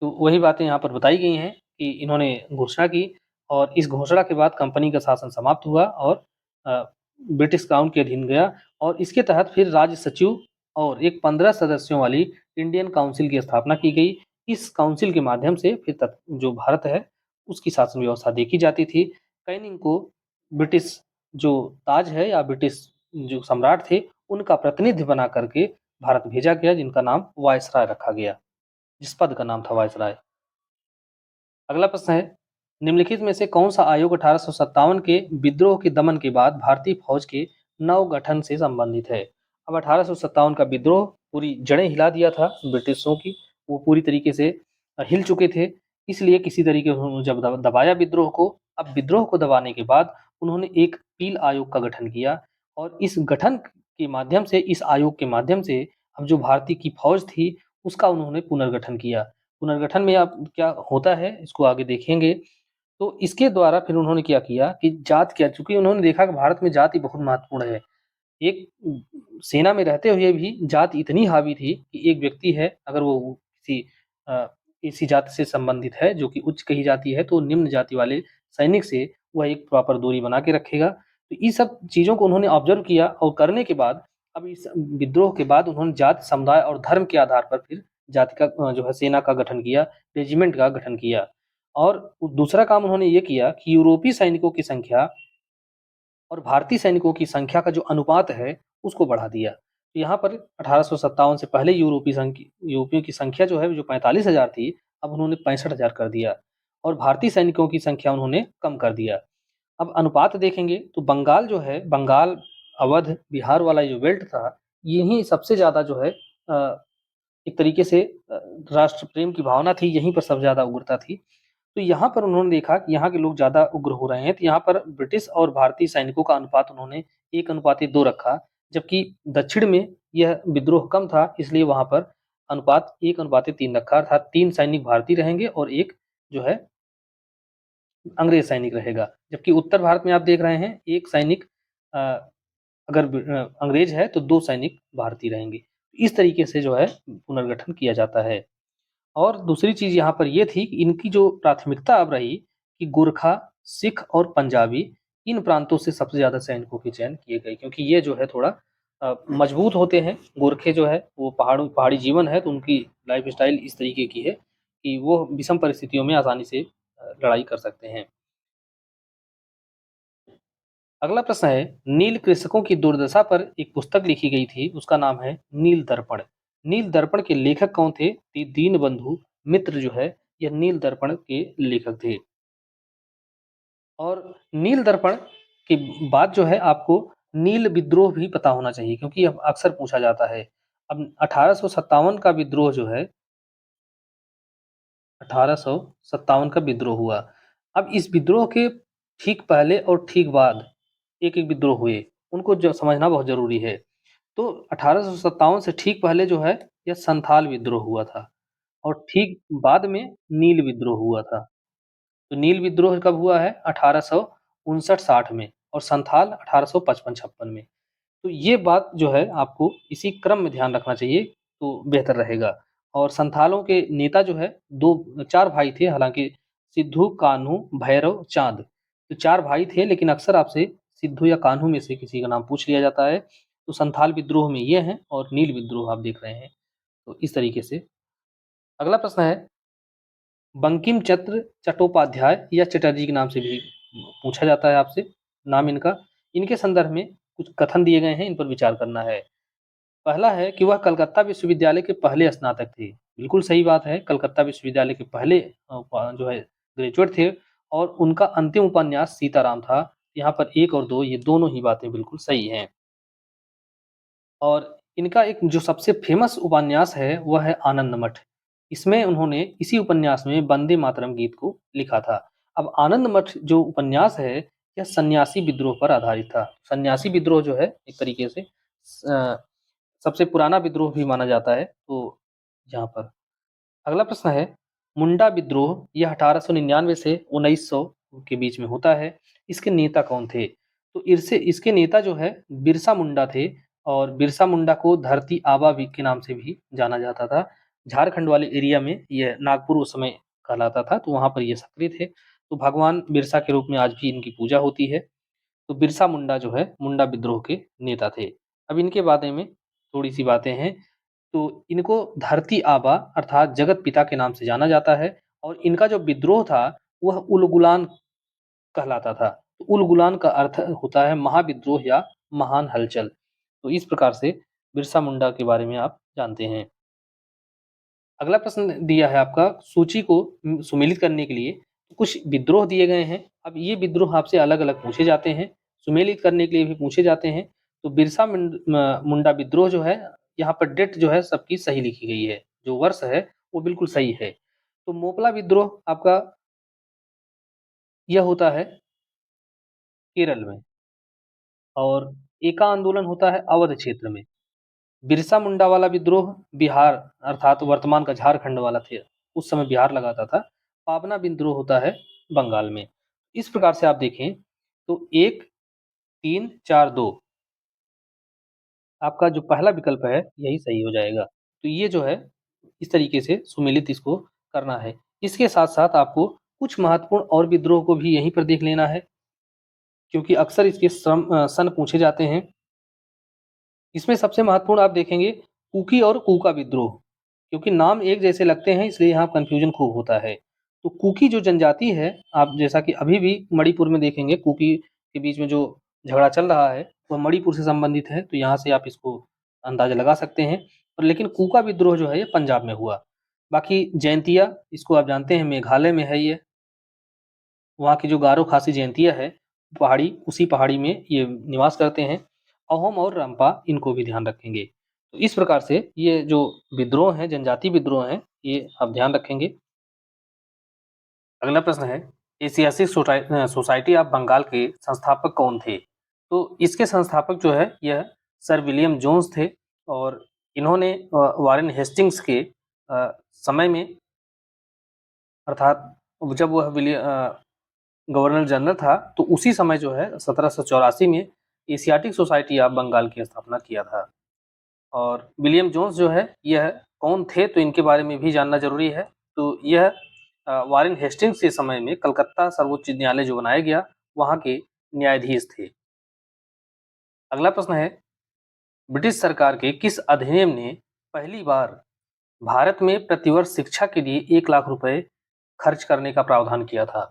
Speaker 1: तो वही बातें यहाँ पर बताई गई हैं कि इन्होंने घोषणा की और इस घोषणा के बाद कंपनी का शासन समाप्त हुआ और अ, ब्रिटिश क्राउन के अधीन गया और इसके तहत फिर राज्य सचिव और एक 15 सदस्यों वाली इंडियन काउंसिल की स्थापना की गई। इस काउंसिल के माध्यम से फिर जो भारत है उसकी शासन व्यवस्था देखी जाती थी। कैनिंग को ब्रिटिश जो ताज है या ब्रिटिश जो सम्राट थे उनका प्रतिनिधि बना करके भारत भेजा गया जिनका नाम वायसराय रखा गया। जिस पद का नाम था वायसराय। अगला प्रश्न है निम्नलिखित में से कौन सा आयोग 1857 के विद्रोह के दमन के बाद भारतीय फौज के नव गठन से संबंधित है? अब 1857 का विद्रोह पूरी जड़ें हिला दिया था ब्रिटिशों की। वो पूरी तरीके से हिल चुके थे। इसलिए किसी तरीके से उन्होंने जब दबाया विद्रोह को। अब विद्रोह को दबाने के बाद उन्होंने एक पील आयोग का गठन किया और इस गठन के माध्यम से इस आयोग के माध्यम से अब जो भारतीय की फौज थी उसका उन्होंने पुनर्गठन किया। पुनर्गठन में अब क्या होता है इसको आगे देखेंगे। तो इसके द्वारा फिर उन्होंने क्या किया कि जात क्या चूँकि उन्होंने देखा कि भारत में जाति बहुत महत्वपूर्ण है। एक सेना में रहते हुए भी जाति इतनी हावी थी कि एक व्यक्ति है अगर वो किसी अ, इसी जाति से संबंधित है जो कि उच्च कही जाती है तो निम्न जाति वाले सैनिक से वह एक प्रॉपर दूरी बना के रखेगा। तो ये सब चीज़ों को उन्होंने ऑब्ज़र्व किया और करने के बाद अब इस विद्रोह के बाद उन्होंने जाति, समुदाय और धर्म के आधार पर फिर जाति का जो है सेना का गठन किया, रेजिमेंट का गठन किया। और दूसरा काम उन्होंने ये किया कि यूरोपीय सैनिकों की संख्या और भारतीय सैनिकों की संख्या का जो अनुपात है, उसको बढ़ा दिया। तो यहाँ पर 1857 से पहले यूरोपियों की संख्या जो है जो 45,000 थी, अब उन्होंने 65,000 कर दिया और भारतीय सैनिकों की संख्या उन्होंने कम कर दिया। अब अनुपात देखेंगे तो बंगाल जो है, बंगाल, अवध, बिहार वाला जो बेल्ट था, यहीं सबसे ज़्यादा जो है एक तरीके से राष्ट्र प्रेम की भावना थी, यहीं पर सबसे ज़्यादा उग्रता थी। तो यहाँ पर उन्होंने देखा कि यहाँ के लोग ज़्यादा उग्र हो रहे हैं, तो यहाँ पर ब्रिटिश और भारतीय सैनिकों का अनुपात उन्होंने 1:2 रखा, जबकि दक्षिण में यह विद्रोह कम था, इसलिए वहाँ पर अनुपात 1:3 रखा, अर्थात 3 सैनिक भारतीय रहेंगे और 1 जो है अंग्रेज सैनिक रहेगा। जबकि उत्तर भारत में आप देख रहे हैं, 1 सैनिक अ, अगर अंग्रेज है तो 2 सैनिक भारतीय रहेंगे। इस तरीके से जो है पुनर्गठन किया जाता है। और दूसरी चीज़ यहाँ पर ये थी कि इनकी जो प्राथमिकता अब रही कि गोरखा, सिख और पंजाबी इन प्रांतों से सबसे ज़्यादा सैनिकों के चयन किए गए, क्योंकि ये जो है थोड़ा मजबूत होते हैं। गोरखे जो है वो पहाड़ी जीवन है, तो उनकी लाइफ़स्टाइल इस तरीके की है कि वो विषम परिस्थितियों में आसानी से लड़ाई कर सकते हैं। अगला प्रश्न है, नील कृषकों की दुर्दशा पर एक पुस्तक लिखी गई थी, उसका नाम है नील दर्पण। नील दर्पण के लेखक कौन थे? दीनबंधु मित्र जो है, यह नील दर्पण के लेखक थे। और नील दर्पण के बाद जो है आपको नील विद्रोह भी पता होना चाहिए, क्योंकि यह अक्सर पूछा जाता है। अब 1857 का विद्रोह जो है, 1857 का विद्रोह हुआ। अब इस विद्रोह के ठीक पहले और ठीक बाद एक-एक विद्रोह हुए, उनको जो समझना बहुत ज़रूरी है। तो 1857 से ठीक पहले जो है, यह संथाल विद्रोह हुआ था और ठीक बाद में नील विद्रोह हुआ था। तो नील विद्रोह कब हुआ है? 1859-60 में और संथाल 1855-56 में। तो ये बात जो है आपको इसी क्रम में ध्यान रखना चाहिए, तो बेहतर रहेगा। और संथालों के नेता जो है 4 भाई थे, हालाँकि सिद्धू, कान्हू, भैरव, चाँद। तो 4 भाई थे, लेकिन अक्सर आपसे सिद्धू या कान्हू में से किसी का नाम पूछ लिया जाता है। तो संथाल विद्रोह में ये हैं और नील विद्रोह आप देख रहे हैं। तो इस तरीके से अगला प्रश्न है, बंकिम चंद्र चट्टोपाध्याय या चटर्जी के नाम से भी पूछा जाता है आपसे नाम इनका। इनके संदर्भ में कुछ कथन दिए गए हैं, इन पर विचार करना है। पहला है कि वह कलकत्ता विश्वविद्यालय के पहले स्नातक थे। बिल्कुल सही बात है, कलकत्ता विश्वविद्यालय के पहले जो है ग्रेजुएट थे और उनका अंतिम उपन्यास सीताराम था। यहाँ पर 1 और 2 ये दोनों ही बातें बिल्कुल सही हैं। और इनका एक जो सबसे फ़ेमस उपन्यास है, वह है आनंद मठ। इसमें उन्होंने इसी उपन्यास में वंदे मातरम गीत को लिखा था। अब आनंद मठ जो उपन्यास है, यह सन्यासी विद्रोह पर आधारित था। सन्यासी विद्रोह जो है एक तरीके से सबसे पुराना विद्रोह भी माना जाता है, तो यहाँ पर अगला प्रश्न है, मुंडा विद्रोह यह 1899 से 1900 के बीच में होता है। इसके नेता कौन थे? तो इसके नेता जो है बिरसा मुंडा थे और बिरसा मुंडा को धरती आबा भी के नाम से भी जाना जाता था। झारखंड वाले एरिया में यह नागपुर उस समय कहलाता था, तो वहाँ पर ये सक्रिय थे। तो भगवान बिरसा के रूप में आज भी इनकी पूजा होती है। तो बिरसा मुंडा जो है मुंडा विद्रोह के नेता थे। अब इनके बारे में थोड़ी-सी बातें हैं। तो इनको धरती आबा अर्थात जगत पिता के नाम से जाना जाता है और इनका जो विद्रोह था वह उलगुलान कहलाता था। तो उलगुलान का अर्थ होता है महाविद्रोह या महान हलचल। तो इस प्रकार से बिरसा मुंडा के बारे में आप जानते हैं। अगला प्रश्न दिया है आपका सूची को सुमेलित करने के लिए कुछ विद्रोह दिए गए हैं। अब ये विद्रोह आपसे अलग-अलग पूछे जाते हैं, सुमेलित करने के लिए भी पूछे जाते हैं। तो बिरसा मुंडा विद्रोह जो है, यहाँ पर डेट जो है सबकी सही लिखी गई है, जो वर्ष है वो बिल्कुल सही है। तो मोपला विद्रोह आपका यह होता है केरल में और एका आंदोलन होता है अवध क्षेत्र में। बिरसा मुंडा वाला विद्रोह बिहार अर्थात वर्तमान का झारखंड वाला थे, उस समय बिहार लगाता था। पाबना विद्रोह होता है बंगाल में। इस प्रकार से आप देखें तो 1, 3, 4, 2 आपका जो पहला विकल्प है यही सही हो जाएगा। तो ये जो है इस तरीके से सुमेलित इसको करना है। इसके साथ-साथ आपको कुछ महत्वपूर्ण और विद्रोह को भी यहीं पर देख लेना है, क्योंकि अक्सर इसके सन पूछे जाते हैं। इसमें सबसे महत्वपूर्ण आप देखेंगे कुकी और कूका विद्रोह, क्योंकि नाम एक जैसे लगते हैं इसलिए यहाँ कन्फ्यूजन खूब होता है। तो कुकी जो जनजाति है, आप जैसा कि अभी भी मणिपुर में देखेंगे कुकी के बीच में जो झगड़ा चल रहा है, वह मणिपुर से संबंधित है, तो यहाँ से आप इसको अंदाज़ा लगा सकते हैं। और लेकिन कूका विद्रोह जो है ये पंजाब में हुआ। बाकी जयंतिया, इसको आप जानते हैं मेघालय में है ये। वहाँ की जो गारो खासी जयंतिया है, पहाड़ी, उसी पहाड़ी में ये निवास करते हैं। अहोम और रंपा, इनको भी ध्यान रखेंगे। तो इस प्रकार से ये जो विद्रोह हैं, जनजातीय विद्रोह हैं, ये आप ध्यान रखेंगे। अगला प्रश्न है, एशियाटिक सोसाइटी ऑफ बंगाल के संस्थापक कौन थे? तो इसके संस्थापक जो है यह सर विलियम जोन्स थे, और इन्होंने वारेन हेस्टिंग्स के समय में, अर्थात जब वह गवर्नर जनरल था, तो उसी समय जो है 1784 में एशियाटिक सोसाइटी ऑफ बंगाल की स्थापना किया था। और विलियम जोन्स जो है यह कौन थे, तो इनके बारे में भी जानना जरूरी है। तो यह वारेन हेस्टिंग्स के समय में कलकत्ता सर्वोच्च न्यायालय जो बनाया गया, वहाँ के न्यायाधीश थे। अगला प्रश्न है, ब्रिटिश सरकार के किस अधिनियम ने पहली बार भारत में प्रतिवर्ष शिक्षा के लिए 1 लाख रुपए खर्च करने का प्रावधान किया था?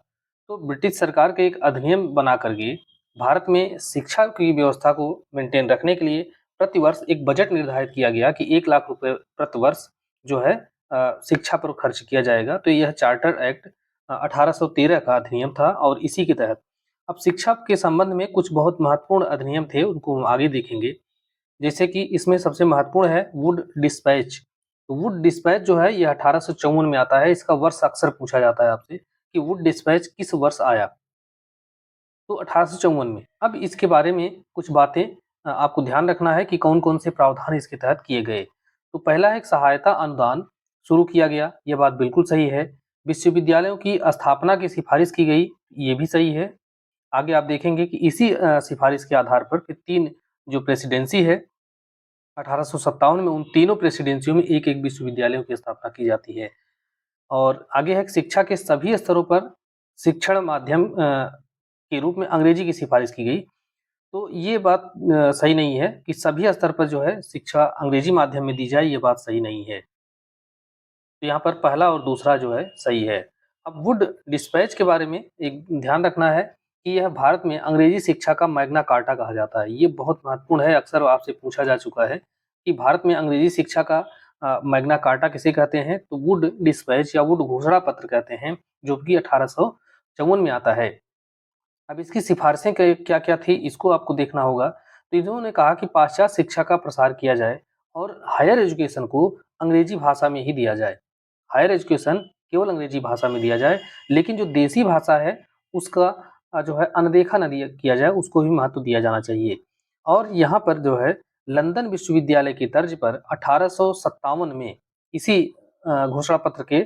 Speaker 1: तो ब्रिटिश सरकार के एक अधिनियम बना करके भारत में शिक्षा की व्यवस्था को मेंटेन रखने के लिए प्रतिवर्ष एक बजट निर्धारित किया गया कि 1 लाख रुपए प्रतिवर्ष जो है शिक्षा पर खर्च किया जाएगा। तो यह चार्टर एक्ट 1813 का अधिनियम था, और इसी के तहत अब शिक्षा के संबंध में कुछ बहुत महत्वपूर्ण अधिनियम थे, उनको हम आगे देखेंगे। जैसे कि इसमें सबसे महत्वपूर्ण है वुड डिस्पैच। तो वुड डिस्पैच जो है ये 1854 में आता है। इसका वर्ष अक्सर पूछा जाता है आपसे कि वुड डिस्पैच किस वर्ष आया, तो 1854 में। अब इसके बारे में कुछ बातें आपको ध्यान रखना है कि कौन-कौन से प्रावधान इसके तहत किए गए। तो पहला है, एक सहायता अनुदान शुरू किया गया, ये बात बिल्कुल सही है। विश्वविद्यालयों की स्थापना की सिफारिश की गई, ये भी सही है। आगे आप देखेंगे कि इसी सिफारिश के आधार पर फिर 3 जो प्रेसिडेंसी है 1857 में, उन तीनों प्रेसिडेंसियों में एक-एक विश्वविद्यालयों की स्थापना की जाती है। और आगे है, शिक्षा के सभी स्तरों पर शिक्षण माध्यम के रूप में अंग्रेजी की सिफारिश की गई। तो ये बात सही नहीं है कि सभी स्तर पर जो है शिक्षा अंग्रेजी माध्यम में दी जाए, ये बात सही नहीं है। तो यहाँ पर पहला और दूसरा जो है सही है। अब वुड डिस्पैच के बारे में एक ध्यान रखना है कि यह भारत में अंग्रेजी शिक्षा का मैग्ना कार्टा कहा जाता है। ये बहुत महत्वपूर्ण है, अक्सर आपसे पूछा जा चुका है कि भारत में अंग्रेजी शिक्षा का मैग्ना कार्टा किसे कहते हैं, तो वुड डिस्पैच या वुड घोषणा पत्र कहते हैं, जो कि 1854 में आता है। अब इसकी सिफारिशें क्या-क्या थी, इसको आपको देखना होगा। तो इन्होंने कहा कि पाश्चात्य शिक्षा का प्रसार किया जाए और हायर एजुकेशन को अंग्रेजी भाषा में ही दिया जाए। हायर एजुकेशन केवल अंग्रेजी भाषा में दिया जाए, लेकिन जो देसी भाषा है उसका जो है अनदेखा न किया जाए, उसको भी महत्व दिया जाना चाहिए। और यहाँ पर जो है लंदन विश्वविद्यालय की तर्ज पर 1857 में इसी घोषणा पत्र के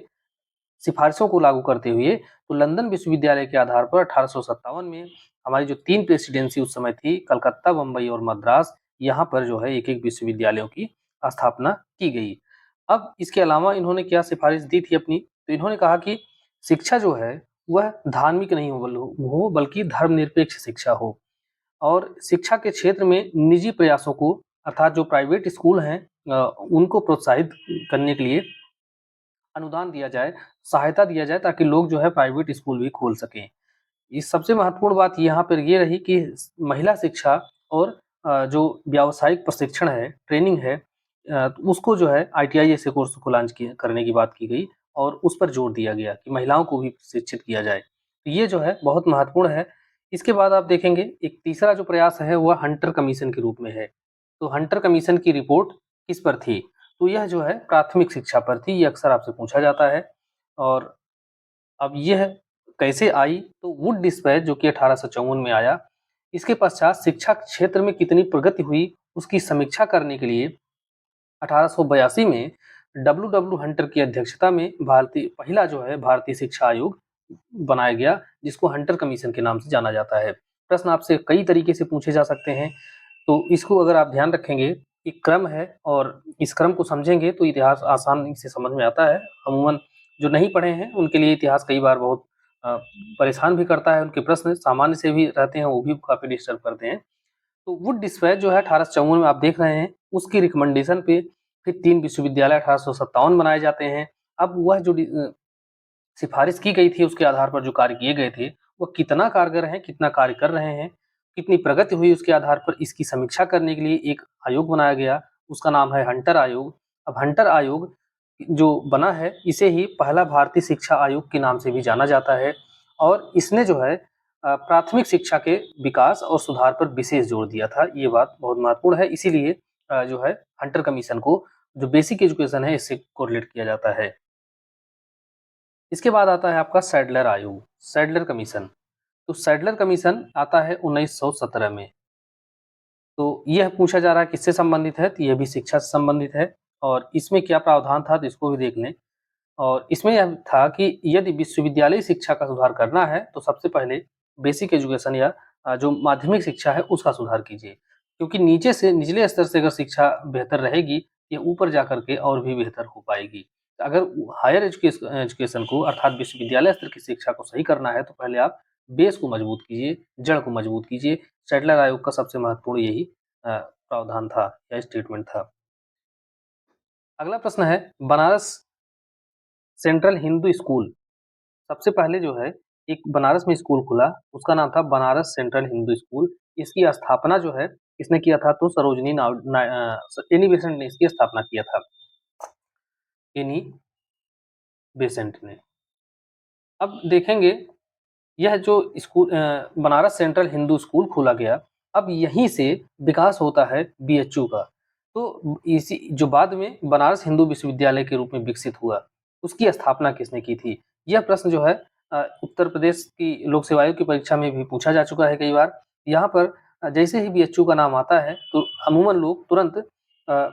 Speaker 1: सिफारिशों को लागू करते हुए, तो लंदन विश्वविद्यालय के आधार पर 1857 में हमारी जो 3 प्रेसिडेंसी उस समय थी, कलकत्ता, बम्बई और मद्रास, यहाँ पर जो है एक-एक विश्वविद्यालयों की स्थापना की गई। अब इसके अलावा इन्होंने क्या सिफारिश दी थी अपनी, तो इन्होंने कहा कि शिक्षा जो है वह धार्मिक नहीं हो बल्कि धर्मनिरपेक्ष शिक्षा हो, और शिक्षा के क्षेत्र में निजी प्रयासों को, अर्थात जो प्राइवेट स्कूल हैं उनको प्रोत्साहित करने के लिए अनुदान दिया जाए, सहायता दिया जाए, ताकि लोग जो है प्राइवेट स्कूल भी खोल सकें। इस सबसे महत्वपूर्ण बात यहाँ पर ये रही कि महिला शिक्षा और जो व्यावसायिक प्रशिक्षण है, ट्रेनिंग है, उसको जो है आईटीआई जैसे कोर्स को लॉन्च करने की बात की गई, और उस पर जोर दिया गया कि महिलाओं को भी शिक्षित किया जाए। तो ये जो है बहुत महत्वपूर्ण है। इसके बाद आप देखेंगे एक तीसरा जो प्रयास है वह हंटर कमीशन के रूप में है। तो हंटर कमीशन की रिपोर्ट किस पर थी? तो यह जो है प्राथमिक शिक्षा पर थी, ये अक्सर आपसे पूछा जाता है। और अब यह कैसे आई? तो वुड डिस्पैच जो कि 1854 में आया, इसके पश्चात शिक्षा क्षेत्र में कितनी प्रगति हुई, उसकी समीक्षा करने के लिए 1882 में डब्ल्यू हंटर की अध्यक्षता में पहला जो है भारतीय शिक्षा आयोग बनाया गया, जिसको हंटर कमीशन के नाम से जाना जाता है। प्रश्न आपसे कई तरीके से पूछे जा सकते हैं, तो इसको अगर आप ध्यान रखेंगे, एक क्रम है और इस क्रम को समझेंगे तो इतिहास आसानी से समझ में आता है। अमूमन जो नहीं पढ़े हैं उनके लिए इतिहास कई बार बहुत परेशान भी करता है, उनके प्रश्न सामान्य से भी रहते हैं, वो भी काफ़ी डिस्टर्ब करते हैं। तो वुड डिस्पैच जो है 1854 में आप देख रहे हैं, उसकी रिकमेंडेशन पे फिर 3 विश्वविद्यालय 1857 बनाए जाते हैं। अब वह जो सिफारिश की गई थी उसके आधार पर जो कार्य किए गए थे, वो कितना कारगर हैं, कितना कार्य कर रहे हैं, कितनी प्रगति हुई उसके आधार पर इसकी समीक्षा करने के लिए एक आयोग बनाया गया, उसका नाम है हंटर आयोग। अब हंटर आयोग जो बना है इसे ही पहला भारतीय शिक्षा आयोग के नाम से भी जाना जाता है और इसने जो है प्राथमिक शिक्षा के विकास और सुधार पर विशेष जोर दिया था। ये बात बहुत महत्वपूर्ण है, इसीलिए जो है हंटर कमीशन को जो बेसिक एजुकेशन है इससे कोरिलेट किया जाता है। इसके बाद आता है आपका सैडलर आयोग, सैडलर कमीशन। तो सैडलर कमीशन आता है 1917 में। तो यह पूछा जा रहा है किससे संबंधित है, तो यह भी शिक्षा से संबंधित है और इसमें क्या प्रावधान था तो इसको भी देख लें। और इसमें यह था कि यदि विश्वविद्यालय शिक्षा का सुधार करना है तो सबसे पहले बेसिक एजुकेशन या जो माध्यमिक शिक्षा है उसका सुधार कीजिए, क्योंकि नीचे से निचले स्तर से अगर शिक्षा बेहतर रहेगी ये ऊपर जा करके और भी बेहतर हो पाएगी। अगर हायर एजुकेशन को अर्थात विश्वविद्यालय स्तर की शिक्षा को सही करना है तो पहले आप बेस को मजबूत कीजिए, जड़ को मजबूत कीजिए। सैडलर आयोग का सबसे महत्वपूर्ण यही प्रावधान था या स्टेटमेंट था। अगला प्रश्न है बनारस सेंट्रल हिंदू स्कूल। सबसे पहले जो है एक बनारस में स्कूल खुला, उसका नाम था बनारस सेंट्रल हिंदू स्कूल। इसकी स्थापना जो है किसने किया था तो सरोजिनी एनी बेसेंट ने इसकी स्थापना किया था, एनी बेसेंट ने। अब देखेंगे यह जो school Banaras central Hindu school खोला गया, अब यहीं से विकास होता है बीएचयू का। तो इसी जो बाद में बनारस हिंदू विश्वविद्यालय के रूप में विकसित हुआ, उसकी स्थापना किसने की थी? यह प्रश्न जो है उत्तर प्रदेश की लोक सेवा आयोग की परीक्षा में भी पूछा जा चुका है कई बार। यहाँ पर जैसे ही बीएचयू का नाम आता है तो अमूमन लोग तुरंत अ,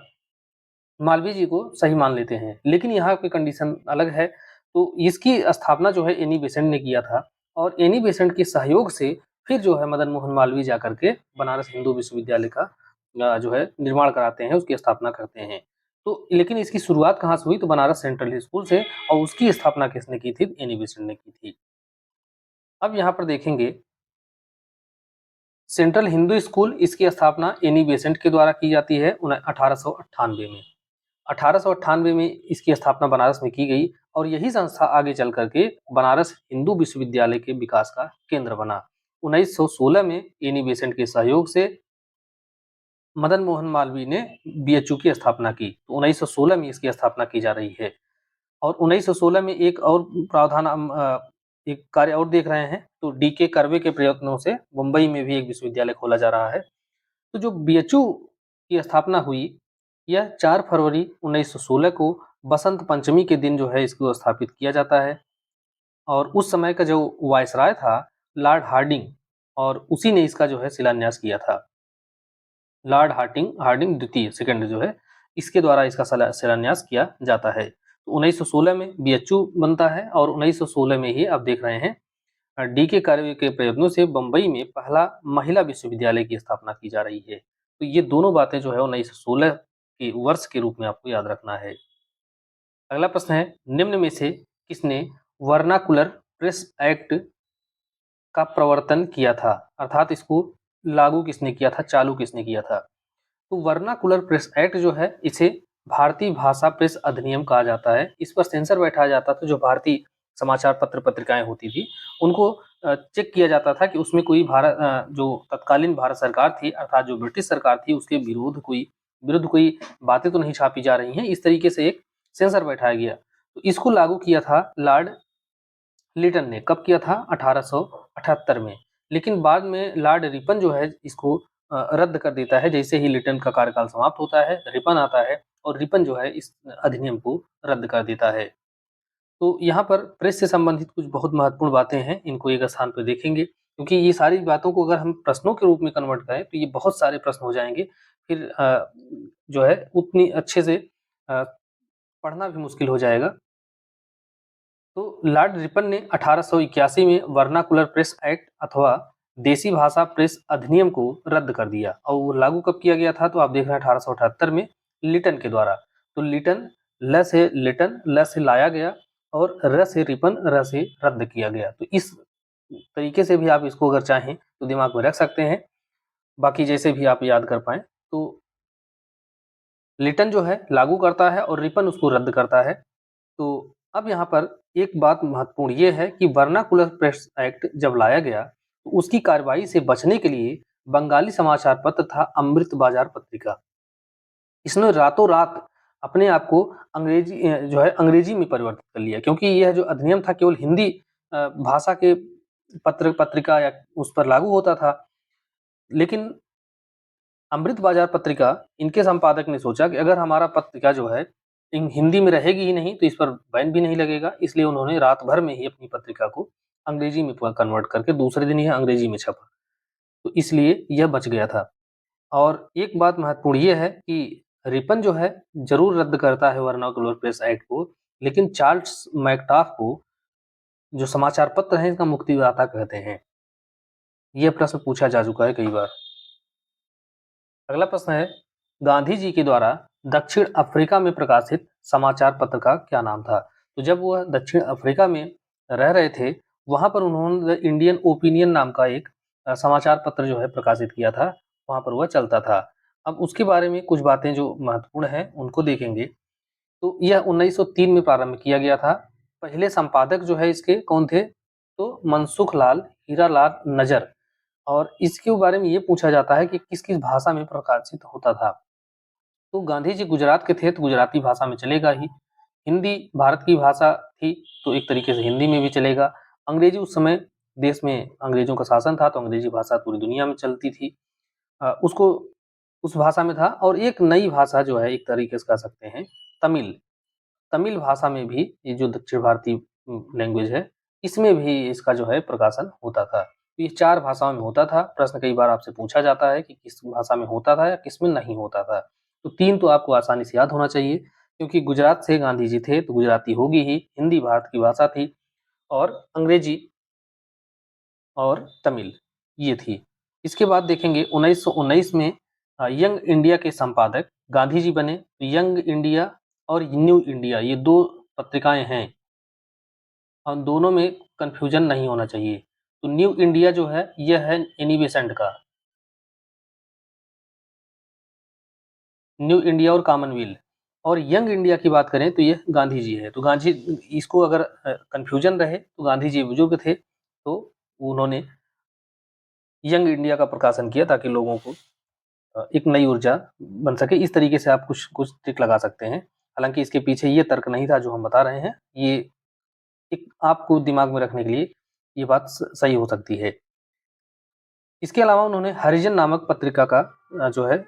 Speaker 1: मालवीय जी को सही मान लेते हैं, लेकिन यहाँ पे कंडीशन अलग है। तो इसकी स्थापना जो है एनी बेसेंट ने किया था और एनी बेसेंट के सहयोग से फिर जो है मदन मोहन मालवीय जा करके बनारस हिंदू विश्वविद्यालय का जो है निर्माण कराते हैं, उसकी स्थापना करते हैं। तो लेकिन इसकी शुरुआत कहाँ से हुई तो बनारस सेंट्रल स्कूल से, और उसकी स्थापना किसने की थी? एनी बेसेंट ने की थी। अब यहाँ पर देखेंगे सेंट्रल हिंदू स्कूल, इसकी स्थापना एनी बेसेंट के द्वारा की जाती है 1898 में। 1898 में इसकी स्थापना बनारस में की गई और यही संस्था आगे चल करके बनारस हिंदू विश्वविद्यालय के विकास का केंद्र बना। 1916 में एनी बेसेंट के सहयोग से मदन मोहन मालवीय ने बीएचयू की स्थापना की। तो 1916 में इसकी स्थापना की जा रही है और 1916 में एक और प्रावधान हम एक कार्य और देख रहे हैं, तो डीके कर्वे के प्रयत्नों से मुंबई में भी एक विश्वविद्यालय खोला जा रहा है। तो जो बीएचयू की स्थापना हुई, यह 4 फरवरी 1916 को बसंत पंचमी के दिन जो है इसको स्थापित किया जाता है और उस समय का जो वायसराय था लॉर्ड हार्डिंग, और उसी ने इसका जो है शिलान्यास किया था। लॉर्ड हार्डिंग द्वितीय सेकंड जो है इसके द्वारा इसका शिलान्यास किया जाता है। तो 1916 में बीएचयू बनता है और 1916 में ही आप देख रहे हैं डीके कर्वे के प्रयत्नों से बम्बई में पहला महिला विश्वविद्यालय की स्थापना की जा रही है। तो ये दोनों बातें जो है 1916 के वर्ष के रूप में आपको याद रखना है। अगला प्रश्न है निम्न में से किसने वर्नाकुलर प्रेस एक्ट का प्रवर्तन किया था, अर्थात इसको लागू किसने किया था, चालू किसने किया था? तो वर्नाकुलर प्रेस एक्ट जो है इसे भारतीय भाषा प्रेस अधिनियम कहा जाता है। इस पर सेंसर बैठाया जाता था, जो भारतीय समाचार पत्र पत्रिकाएं होती थी उनको चेक किया जाता था कि उसमें कोई जो तत्कालीन भारत सरकार थी अर्थात जो ब्रिटिश सरकार थी उसके विरुद्ध कोई बातें तो नहीं छापी जा रही हैं। इस तरीके से एक सेंसर बैठाया गया। तो इसको लागू किया था लॉर्ड लिटन ने। कब किया था? 1878 में। लेकिन बाद में लॉर्ड रिपन जो है इसको रद्द कर देता है। जैसे ही लिटन का कार्यकाल समाप्त होता है रिपन आता है और रिपन जो है इस अधिनियम को रद्द कर देता है। तो यहाँ पर प्रेस से संबंधित कुछ बहुत महत्वपूर्ण बातें हैं, इनको एक स्थान पर देखेंगे, क्योंकि ये सारी बातों को अगर हम प्रश्नों के रूप में कन्वर्ट करें तो ये बहुत सारे प्रश्न हो जाएंगे, फिर जो है उतनी अच्छे से पढ़ना भी मुश्किल हो जाएगा। तो लॉर्ड रिपन ने 1881 में वर्नाकुलर प्रेस एक्ट अथवा देसी भाषा प्रेस अधिनियम को रद्द कर दिया और वो लागू कब किया गया था? तो आप देख रहे हैं 1878 में लिटन के द्वारा। तो लिटन, ल से लिटन, ल से लाया गया और र से रिपन, र से रद्द किया गया। तो इस तरीके से भी आप इसको अगर चाहें तो दिमाग में रख सकते हैं, बाकी जैसे भी आप याद कर पाए। तो लिटन जो है लागू करता है और रिपन उसको रद्द करता है। तो अब यहाँ पर एक बात महत्वपूर्ण ये है कि वर्नाकुलर प्रेस एक्ट जब लाया गया तो उसकी कार्रवाई से बचने के लिए बंगाली समाचार पत्र था अमृत बाजार पत्रिका। इसने रातों रात अपने आप को अंग्रेजी में परिवर्तित कर लिया, क्योंकि यह जो अधिनियम था केवल हिंदी भाषा के पत्रिका या उस पर लागू होता था। लेकिन अमृत बाजार पत्रिका, इनके संपादक ने सोचा कि अगर हमारा पत्रिका जो है हिंदी में रहेगी ही नहीं तो इस पर बैन भी नहीं लगेगा, इसलिए उन्होंने रात भर में ही अपनी पत्रिका को अंग्रेजी में कन्वर्ट करके दूसरे दिन ही अंग्रेजी में छपा, तो इसलिए यह बच गया था। और एक बात महत्वपूर्ण ये है कि रिपन जो है जरूर रद्द करता है वर्नाकुलर प्रेस एक्ट को, लेकिन चार्ल्स मैकटाफ को, जो समाचार पत्र है, इसका मुक्तिदाता कहते हैं। यह प्रश्न पूछा जा चुका है कई बार। अगला प्रश्न है, गांधी जी के द्वारा दक्षिण अफ्रीका में प्रकाशित समाचार पत्र का क्या नाम था? तो जब वह दक्षिण अफ्रीका में रह रहे थे, वहां पर उन्होंने इंडियन ओपिनियन नाम का एक समाचार पत्र जो है प्रकाशित किया था, वहां पर वह चलता था। अब उसके बारे में कुछ बातें जो महत्वपूर्ण है उनको देखेंगे। तो यह 1903 में प्रारंभ किया गया था। पहले संपादक जो है इसके कौन थे? तो मनसुख लाल हीरालाल नजर। और इसके बारे में ये पूछा जाता है कि किस किस भाषा में प्रकाशित होता था। तो गांधी जी गुजरात के थे तो गुजराती भाषा में चलेगा ही। हिंदी भारत की भाषा थी तो एक तरीके से हिंदी में भी चलेगा। अंग्रेजी, उस समय देश में अंग्रेजों का शासन था तो अंग्रेजी भाषा पूरी दुनिया में चलती थी, उसको उस भाषा में था। और एक नई भाषा जो है एक तरीके से कह सकते हैं तमिल। तमिल भाषा में भी ये जो दक्षिण भारतीय लैंग्वेज है, इसमें भी इसका जो है प्रकाशन होता था। तो ये 4 भाषाओं में होता था। प्रश्न कई बार आपसे पूछा जाता है कि किस भाषा में होता था या किस में नहीं होता था। तो 3 तो आपको आसानी से याद होना चाहिए, क्योंकि गुजरात से गांधी जी थे तो गुजराती होगी ही, हिंदी भारत की भाषा थी, और अंग्रेजी और तमिल ये थी। इसके बाद देखेंगे 1919 में यंग इंडिया के संपादक गांधी जी बने। यंग इंडिया और न्यू इंडिया ये 2 पत्रिकाएं हैं, और दोनों में कंफ्यूजन नहीं होना चाहिए। तो न्यू इंडिया जो है यह है एनी बेसेंट का, न्यू इंडिया और कॉमनवेल्थ। और यंग इंडिया की बात करें तो ये गांधी जी है। तो गांधी, इसको अगर कंफ्यूजन रहे तो गांधी जी बुजुर्ग थे तो उन्होंने यंग इंडिया का प्रकाशन किया ताकि लोगों को एक नई ऊर्जा बन सके। इस तरीके से आप कुछ कुछ ट्रिक लगा सकते हैं। हालांकि इसके पीछे ये तर्क नहीं था जो हम बता रहे हैं, ये एक आपको दिमाग में रखने के लिए ये बात सही हो सकती है। इसके अलावा उन्होंने हरिजन नामक पत्रिका का जो है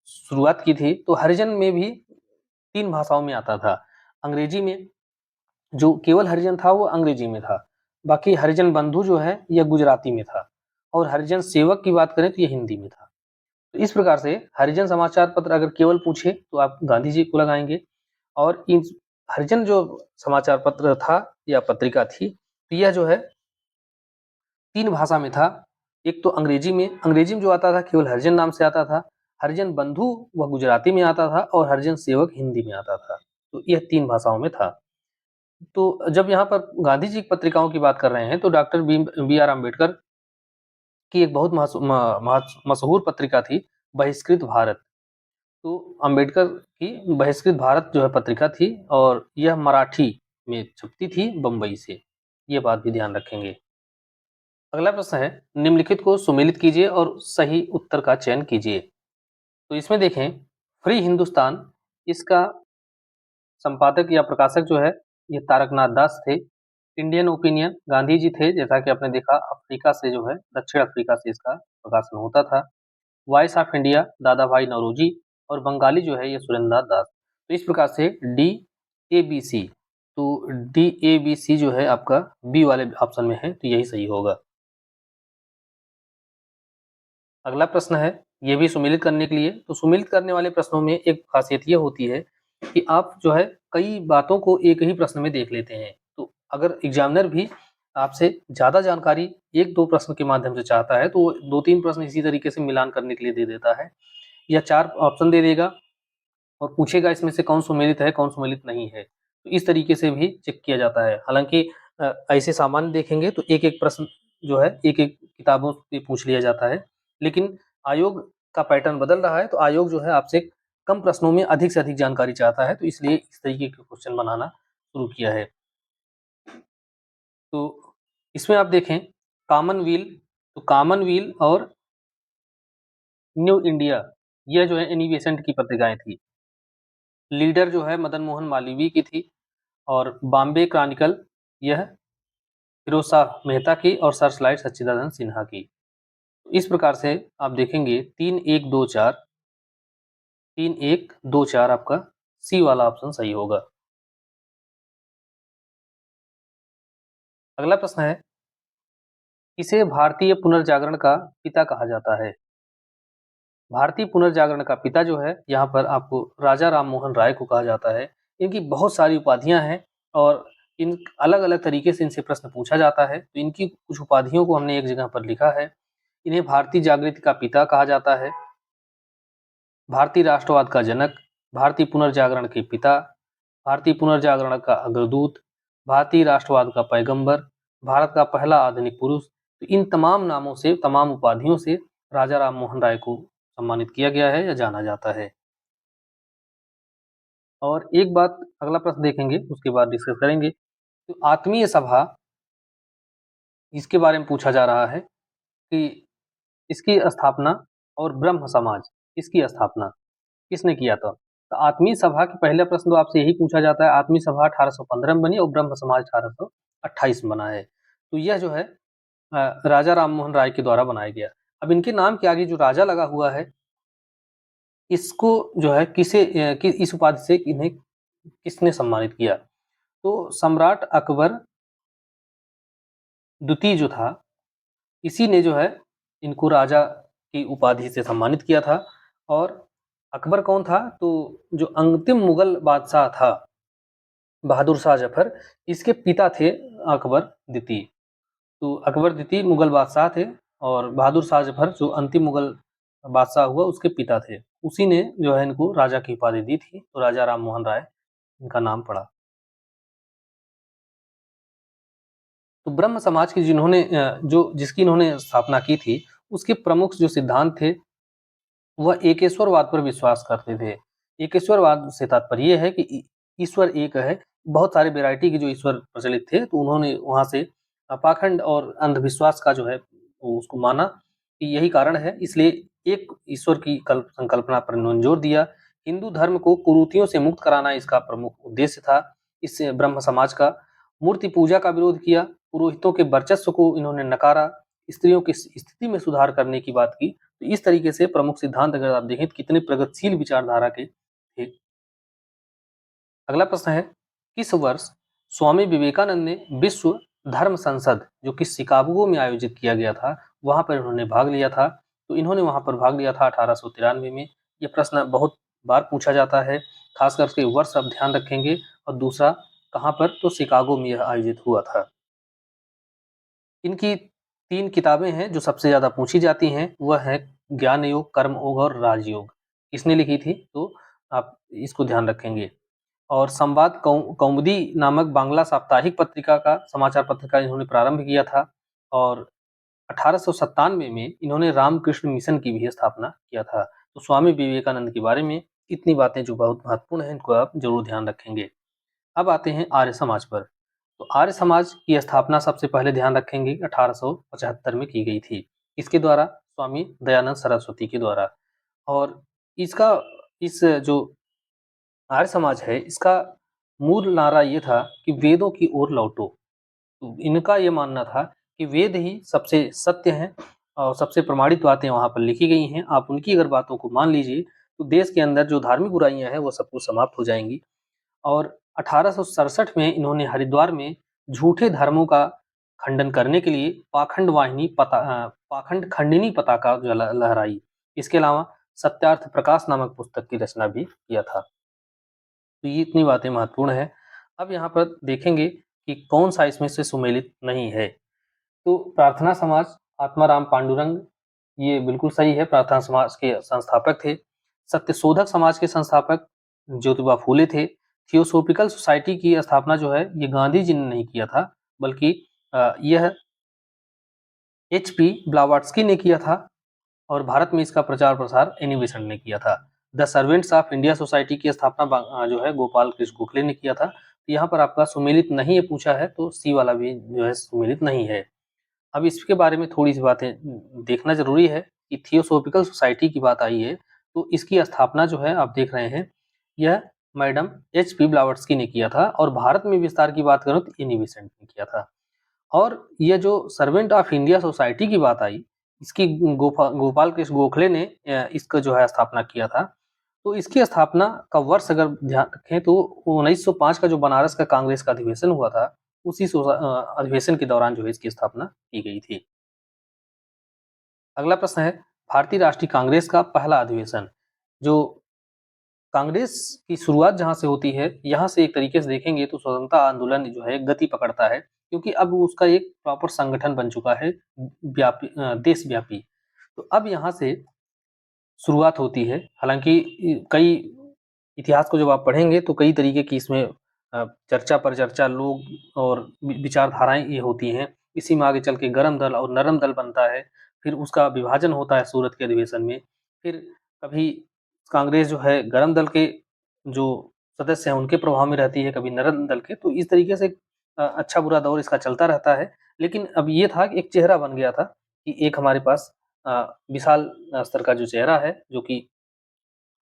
Speaker 1: शुरुआत की थी। तो हरिजन में भी 3 भाषाओं में आता था। अंग्रेजी में, जो केवल हरिजन था वो अंग्रेजी में था। बाकी हरिजन बंधु जो है यह गुजराती में था, और हरिजन सेवक की बात करें तो ये हिंदी में था। तो इस प्रकार से हरिजन समाचार पत्र अगर केवल पूछे तो आप गांधी जी को लगाएंगे। और इन हरिजन जो समाचार पत्र था या पत्रिका थी, तो यह जो है 3 भाषा में था। एक तो अंग्रेजी में जो आता था केवल हरिजन नाम से आता था। हरिजन बंधु वह गुजराती में आता था, और हरिजन सेवक हिंदी में आता था। तो यह 3 भाषाओं में था। तो जब यहाँ पर गांधी जी की पत्रिकाओं की बात कर रहे हैं तो डॉक्टर बी आर अम्बेडकर की एक बहुत मशहूर पत्रिका थी बहिष्कृत भारत। तो अम्बेडकर की बहिष्कृत भारत जो है पत्रिका थी, और यह मराठी में छपती थी बम्बई से। ये बात भी ध्यान रखेंगे। अगला प्रश्न है, निम्नलिखित को सुमेलित कीजिए और सही उत्तर का चयन कीजिए। तो इसमें देखें, फ्री हिंदुस्तान, इसका संपादक या प्रकाशक जो है ये तारकनाथ दास थे। इंडियन ओपिनियन गांधी जी थे, जैसा कि आपने देखा अफ्रीका से जो है दक्षिण अफ्रीका से इसका प्रकाशन होता था। वॉइस ऑफ इंडिया दादा भाई नौरोजी, और बंगाली जो है ये सुरेंद्र दास। तो इस प्रकार से डी ए बी सी, तो डी ए बी सी जो है आपका बी वाले ऑप्शन में है, तो यही सही होगा। अगला प्रश्न है, ये भी सुमेलित करने के लिए। तो सुमेलित करने वाले प्रश्नों में एक खासियत ये होती है कि आप जो है कई बातों को एक ही प्रश्न में देख लेते हैं। तो अगर एग्जामिनर भी आपसे ज़्यादा जानकारी 1-2 प्रश्न के माध्यम से चाहता है तो 2-3 प्रश्न इसी तरीके से मिलान करने के लिए दे देता है, या 4 ऑप्शन दे देगा और पूछेगा इसमें से कौन सुमेलित है, कौन सुमेलित नहीं है। तो इस तरीके से भी चेक किया जाता है। हालाँकि ऐसे सामान्य देखेंगे तो एक-एक प्रश्न जो है एक-एक किताबों से पूछ लिया जाता है। लेकिन आयोग का पैटर्न बदल रहा है, तो आयोग जो है आपसे कम प्रश्नों में अधिक से अधिक जानकारी चाहता है, तो इसलिए इस तरीके के क्वेश्चन बनाना शुरू किया है। तो इसमें आप देखें कॉमनवेल्थ, तो कॉमनवेल्थ और न्यू इंडिया, यह जो है एनी बेसेंट की पत्रिकाएँ थी। लीडर जो है मदन मोहन मालवीय की थी और बॉम्बे क्रॉनिकल यह फिरोज शाह मेहता की और सर्चलाइट सच्चिदानंद सिन्हा की। इस प्रकार से आप देखेंगे 3-1-2-4 3-1-2-4 आपका सी वाला ऑप्शन सही होगा। अगला प्रश्न है, किसे भारतीय पुनर्जागरण का पिता कहा जाता है? भारतीय पुनर्जागरण का पिता जो है, यहाँ पर आपको राजा राम मोहन राय को कहा जाता है। इनकी बहुत सारी उपाधियाँ हैं और इन अलग-अलग तरीके से इनसे प्रश्न पूछा जाता है। तो इनकी कुछ उपाधियों को हमने एक जगह पर लिखा है। इन्हें भारतीय जागृति का पिता कहा जाता है, भारतीय राष्ट्रवाद का जनक, भारतीय पुनर्जागरण के पिता, भारतीय पुनर्जागरण का अग्रदूत, भारतीय राष्ट्रवाद का पैगंबर, भारत का पहला आधुनिक पुरुष। तो इन तमाम नामों से, तमाम उपाधियों से राजा राम मोहन राय को सम्मानित किया गया है या जाना जाता है। और एक बात, अगला प्रश्न देखेंगे, उसके बाद डिस्कस करेंगे। तो आत्मीय सभा, इसके बारे में पूछा जा रहा है कि इसकी स्थापना और ब्रह्म समाज, इसकी स्थापना किसने किया था? तो आत्मीय सभा की पहला प्रश्न तो आपसे यही पूछा जाता है। आत्मीय सभा 1815 में बनी और ब्रह्म समाज 1828 में बना है। तो यह जो है राजा राम मोहन राय के द्वारा बनाया गया। अब इनके नाम के आगे जो राजा लगा हुआ है, इसको जो है इस उपाधि से इन्हें किसने सम्मानित किया? तो सम्राट अकबर द्वितीय जो था, इसी ने जो है इनको राजा की उपाधि से सम्मानित किया था। और अकबर कौन था? तो जो अंतिम मुगल बादशाह था बहादुर शाह जफर, इसके पिता थे अकबर द्वितीय। तो अकबर द्वितीय मुगल बादशाह थे और बहादुर शाह जफर जो अंतिम मुगल बादशाह हुआ, उसके पिता थे। उसी ने जो है इनको राजा की उपाधि दी थी। तो राजा राम मोहन राय इनका नाम पड़ा। तो ब्रह्म समाज की जिसकी इन्होंने स्थापना की थी, उसके प्रमुख जो सिद्धांत थे, वह एकेश्वरवाद पर विश्वास करते थे। एकेश्वरवाद से तात्पर्य ये है कि ईश्वर एक है। बहुत सारे वैरायटी के जो ईश्वर प्रचलित थे, तो उन्होंने वहाँ से पाखंड और अंधविश्वास का जो है वो उसको माना कि यही कारण है, इसलिए एक ईश्वर की संकल्पना पर इन्होंने जोर दिया। हिंदू धर्म को कुरीतियों से मुक्त कराना इसका प्रमुख उद्देश्य था। इस ब्रह्म समाज का मूर्ति पूजा का विरोध किया, पुरोहितों के वर्चस्व को इन्होंने नकारा, स्त्रियों की स्थिति में सुधार करने की बात की। तो इस तरीके से प्रमुख सिद्धांत अगर आप देखें तो कितने प्रगतिशील विचारधारा के थे। अगला प्रश्न है, किस वर्ष स्वामी विवेकानंद ने विश्व धर्म संसद, जो कि शिकागो में आयोजित किया गया था, वहां पर इन्होंने भाग लिया था? तो इन्होंने वहां पर भाग लिया था 1893 में। ये प्रश्न बहुत बार पूछा जाता है, खास करके वर्ष आप ध्यान रखेंगे। और दूसरा कहाँ पर? तो शिकागो में यह आयोजित हुआ था। इनकी 3 किताबें हैं जो सबसे ज़्यादा पूछी जाती हैं, वह है ज्ञान योग, कर्म योग और राजयोग। किसने लिखी थी? तो आप इसको ध्यान रखेंगे। और संवाद कौमुदी नामक बांग्ला साप्ताहिक पत्रिका का, समाचार पत्र का इन्होंने प्रारंभ किया था। और 1897 में इन्होंने रामकृष्ण मिशन की भी स्थापना किया था। तो स्वामी विवेकानंद के बारे में इतनी बातें जो बहुत महत्वपूर्ण हैं, इनको आप जरूर ध्यान रखेंगे। अब आते हैं आर्य समाज पर। तो आर्य समाज की स्थापना सबसे पहले ध्यान रखेंगे 1875 में की गई थी। इसके द्वारा? स्वामी दयानंद सरस्वती के द्वारा। और इसका इस जो आर्य समाज है, इसका मूल नारा ये था कि वेदों की ओर लौटो। तो इनका ये मानना था कि वेद ही सबसे सत्य हैं और सबसे प्रमाणित बातें वहाँ पर लिखी गई हैं। आप उनकी अगर बातों को मान लीजिए तो देश के अंदर जो धार्मिक बुराइयां हैं वो सब कुछ समाप्त हो जाएंगी। और 1867 में इन्होंने हरिद्वार में झूठे धर्मों का खंडन करने के लिए पाखंड खंडिनी पताका जो लहराई। इसके अलावा सत्यार्थ प्रकाश नामक पुस्तक की रचना भी किया था। तो ये इतनी बातें महत्वपूर्ण है। अब यहाँ पर देखेंगे कि कौन सा इसमें से सुमेलित नहीं है। तो प्रार्थना समाज, आत्माराम पांडुरंग, ये बिल्कुल सही है, प्रार्थना समाज के संस्थापक थे। सत्यशोधक समाज के संस्थापक ज्योतिबा फूले थे। थियोसोफिकल सोसाइटी की स्थापना जो है ये गांधी जी ने नहीं किया था, बल्कि यह HP ब्लावाट्स्की ने किया था। और भारत में इसका प्रचार प्रसार एनी बेसेंट ने किया था। The servants of India society की स्थापना जो है गोपाल कृष्ण गोखले ने किया था। तो यहाँ पर आपका सुमेलित नहीं है पूछा है, तो सी वाला भी जो है सुमेलित नहीं है। अब इसके बारे में थोड़ी सी बातें देखना जरूरी है। कि थियोसॉफिकल सोसाइटी की बात आई है, तो इसकी स्थापना जो है आप देख रहे हैं, यह मैडम एच.पी. ब्लावत्स्की ने किया था और भारत में विस्तार की बात करूँ तो एनी बेसेंट ने किया था। और ये जो सर्वेंट ऑफ इंडिया सोसाइटी की बात आई, इसकी गोपाल कृष्ण गोखले ने इसका जो है स्थापना किया था। तो इसकी स्थापना का वर्ष अगर ध्यान रखें तो 1905 का जो बनारस का कांग्रेस का अधिवेशन हुआ था, उसी अधिवेशन के दौरान जो है इसकी स्थापना की गई थी। अगला प्रश्न है, भारतीय राष्ट्रीय कांग्रेस का पहला अधिवेशन। जो कांग्रेस की शुरुआत जहाँ से होती है, यहाँ से एक तरीके से देखेंगे तो स्वतंत्रता आंदोलन जो है गति पकड़ता है, क्योंकि अब उसका एक प्रॉपर संगठन बन चुका है, देशव्यापी। तो अब यहाँ से शुरुआत होती है। हालाँकि कई इतिहास को जब आप पढ़ेंगे तो कई तरीके की इसमें चर्चा पर चर्चा, लोग और विचारधाराएँ ये होती हैं। इसी में आगे चल के गरम दल और नरम दल बनता है, फिर उसका विभाजन होता है सूरत के अधिवेशन में। फिर कभी कांग्रेस जो है गरम दल के जो सदस्य हैं उनके प्रभाव में रहती है, कभी नरम दल के, तो इस तरीके से अच्छा-बुरा दौर इसका चलता रहता है। लेकिन अब ये था कि एक चेहरा बन गया था कि एक हमारे पास विशाल स्तर का जो चेहरा है, जो कि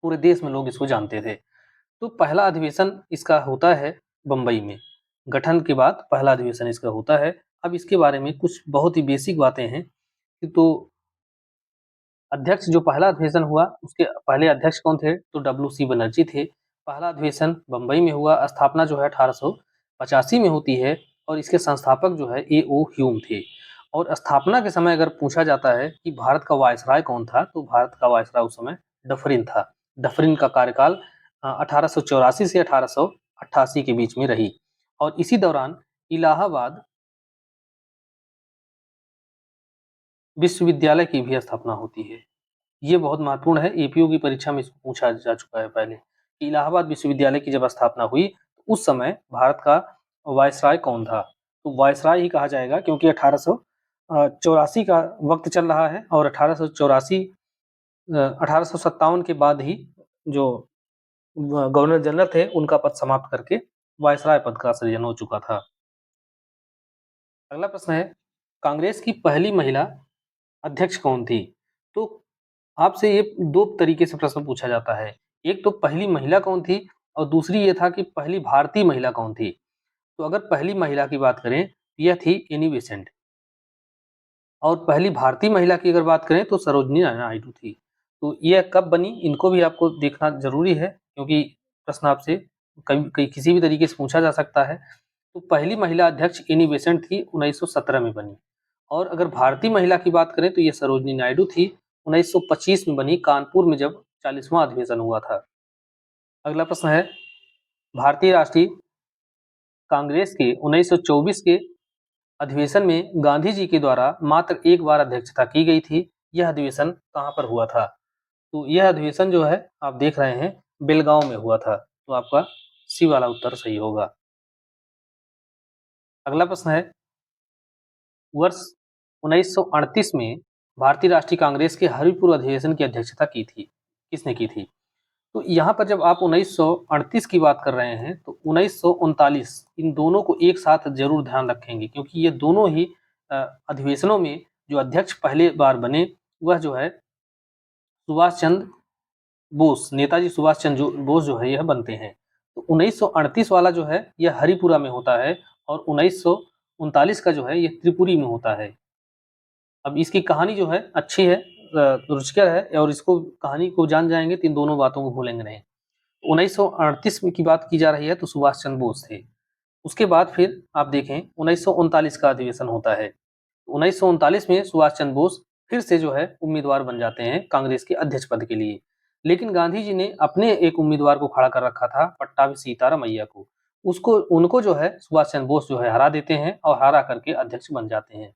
Speaker 1: पूरे देश में लोग इसको जानते थे। तो पहला अधिवेशन इसका होता है बम्बई में। गठन के बाद पहला अधिवेशन इसका होता है। अब इसके बारे में कुछ बहुत ही बेसिक बातें हैं कि तो अध्यक्ष जो पहला अधिवेशन हुआ, उसके पहले अध्यक्ष कौन थे? तो डब्ल्यू.सी. बनर्जी थे। पहला अधिवेशन बम्बई में हुआ, स्थापना जो है 1885 में होती है और इसके संस्थापक जो है ए.ओ. ह्यूम थे। और स्थापना के समय अगर पूछा जाता है कि भारत का वायसराय कौन था? तो भारत का वायसराय उस समय डफरिन था। डफरिन का कार्यकाल 1884 से 1888 के बीच में रही और इसी दौरान इलाहाबाद विश्वविद्यालय की भी स्थापना होती है। ये बहुत महत्वपूर्ण है, एपीओ की परीक्षा में इसको पूछा जा चुका है पहले कि इलाहाबाद विश्वविद्यालय की जब स्थापना हुई, तो उस समय भारत का वायसराय कौन था? तो वायसराय ही कहा जाएगा, क्योंकि 1884 का वक्त चल रहा है और 1857 के बाद ही जो गवर्नर जनरल थे, उनका पद समाप्त करके वायसराय पद का सृजन हो चुका था। अगला प्रश्न है, कांग्रेस की पहली महिला अध्यक्ष कौन थी? तो आपसे ये 2 तरीके से प्रश्न पूछा जाता है। एक तो पहली महिला कौन थी और दूसरी ये था कि पहली भारतीय महिला कौन थी? तो अगर पहली महिला की बात करें, यह थी एनी बेसेंट। और पहली भारतीय महिला की अगर बात करें तो सरोजिनी नायडू थी। तो यह कब बनी, इनको भी आपको देखना ज़रूरी है, क्योंकि प्रश्न आपसे किसी भी तरीके से पूछा जा सकता है। तो पहली महिला अध्यक्ष एनी बेसेंट थी, 1917 में बनी। और अगर भारतीय महिला की बात करें तो ये सरोजिनी नायडू थी, 1925 में बनी, कानपुर में जब 40वां अधिवेशन हुआ था। अगला प्रश्न है, भारतीय राष्ट्रीय कांग्रेस के 1924 के अधिवेशन में गांधी जी के द्वारा मात्र एक बार अध्यक्षता की गई थी। यह अधिवेशन कहाँ पर हुआ था? तो यह अधिवेशन जो है आप देख रहे हैं बेलगांव में हुआ था। तो आपका सी वाला उत्तर सही होगा। अगला प्रश्न है, वर्ष 1938 में भारतीय राष्ट्रीय कांग्रेस के हरिपुर अधिवेशन की अध्यक्षता की थी, किसने की थी? तो यहाँ पर जब आप 1938 की बात कर रहे हैं तो 1939, इन दोनों को एक साथ जरूर ध्यान रखेंगे, क्योंकि ये दोनों ही अधिवेशनों में जो अध्यक्ष पहले बार बने वह जो है सुभाष चंद्र बोस, नेताजी सुभाष चंद्र बोस जो है यह बनते हैं। तो 1938 वाला जो है यह हरिपुरा में होता है और 1939 का जो है यह त्रिपुरी में होता है। अब इसकी कहानी जो है अच्छी है, रुचिकर है, और इसको कहानी को जान जाएंगे तो इन दोनों बातों को भूलेंगे नहीं। 1938 में की बात की जा रही है तो सुभाष चंद्र बोस थे। उसके बाद फिर आप देखें 1939 का अधिवेशन होता है। 1939 में सुभाष चंद्र बोस फिर से जो है उम्मीदवार बन जाते हैं कांग्रेस के अध्यक्ष पद के लिए। लेकिन गांधी जी ने अपने एक उम्मीदवार को खड़ा कर रखा था, पट्टाभी सीतारामैया को। उसको उनको जो है सुभाष चंद्र बोस जो है हरा देते हैं और हरा करके अध्यक्ष बन जाते हैं।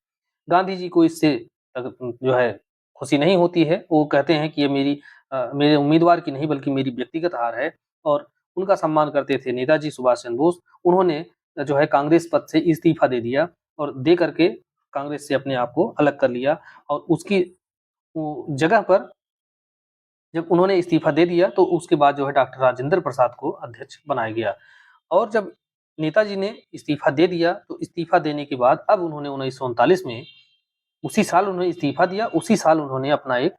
Speaker 1: गांधी जी को इससे जो है खुशी नहीं होती है। वो कहते हैं कि ये मेरे उम्मीदवार की नहीं बल्कि मेरी व्यक्तिगत हार है, और उनका सम्मान करते थे नेताजी सुभाष चंद्र बोस। उन्होंने जो है कांग्रेस पद से इस्तीफा दे दिया और दे करके कांग्रेस से अपने आप को अलग कर लिया, और उसकी जगह पर जब उन्होंने इस्तीफा दे दिया तो उसके बाद जो है डॉक्टर राजेंद्र प्रसाद को अध्यक्ष बनाया गया। और जब नेताजी ने इस्तीफा दे दिया तो इस्तीफा देने के बाद अब उन्होंने 1939 में उसी साल उन्होंने इस्तीफा दिया, उसी साल उन्होंने अपना एक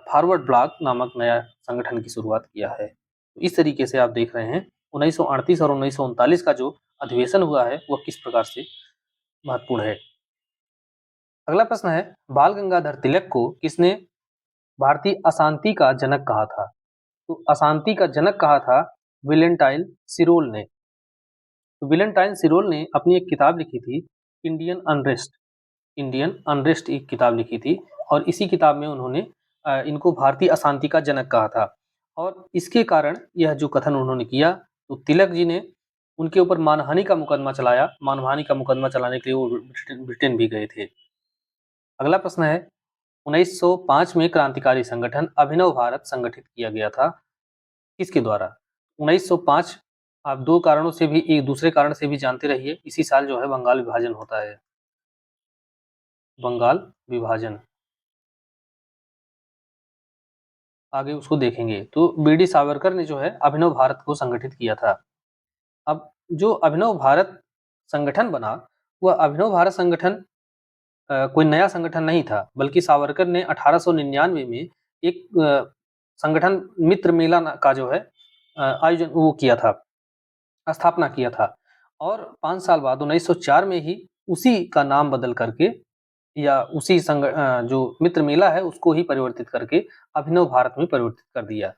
Speaker 1: फॉरवर्ड ब्लॉक नामक नया संगठन की शुरुआत किया है। तो इस तरीके से आप देख रहे हैं 1938 और 1939 का जो अधिवेशन हुआ है वह किस प्रकार से महत्वपूर्ण है। अगला प्रश्न है, बाल गंगाधर तिलक को किसने भारतीय अशांति का जनक कहा था? तो अशांति का जनक कहा था विलेंटाइन सिरोल ने। तो विलेंटाइन सिरोल ने अपनी एक किताब लिखी थी, इंडियन अनरेस्ट। इंडियन अनरेस्ट एक किताब लिखी थी और इसी किताब में उन्होंने इनको भारतीय अशांति का जनक कहा था। और इसके कारण यह जो कथन उन्होंने किया, तो तिलक जी ने उनके ऊपर मानहानि का मुकदमा चलाया। मानहानि का मुकदमा चलाने के लिए वो ब्रिटेन भी गए थे। अगला प्रश्न है, 1905 में क्रांतिकारी संगठन अभिनव भारत संगठित किया गया था, किसके द्वारा? 1905 आप दो कारणों से भी, एक दूसरे कारण से भी जानते रहिए। इसी साल जो है बंगाल विभाजन होता है, बंगाल विभाजन, आगे उसको देखेंगे। तो बी.डी. सावरकर ने जो है अभिनव भारत को संगठित किया था। अब जो अभिनव भारत संगठन बना, वह अभिनव भारत संगठन कोई नया संगठन नहीं था, बल्कि सावरकर ने 1899 में एक संगठन मित्र मेला का जो है आयोजन वो किया था, स्थापना किया था। और 5 साल बाद 1904 में ही उसी का नाम बदल करके या उसी जो मित्र मेला है उसको ही परिवर्तित करके अभिनव भारत में परिवर्तित कर दिया।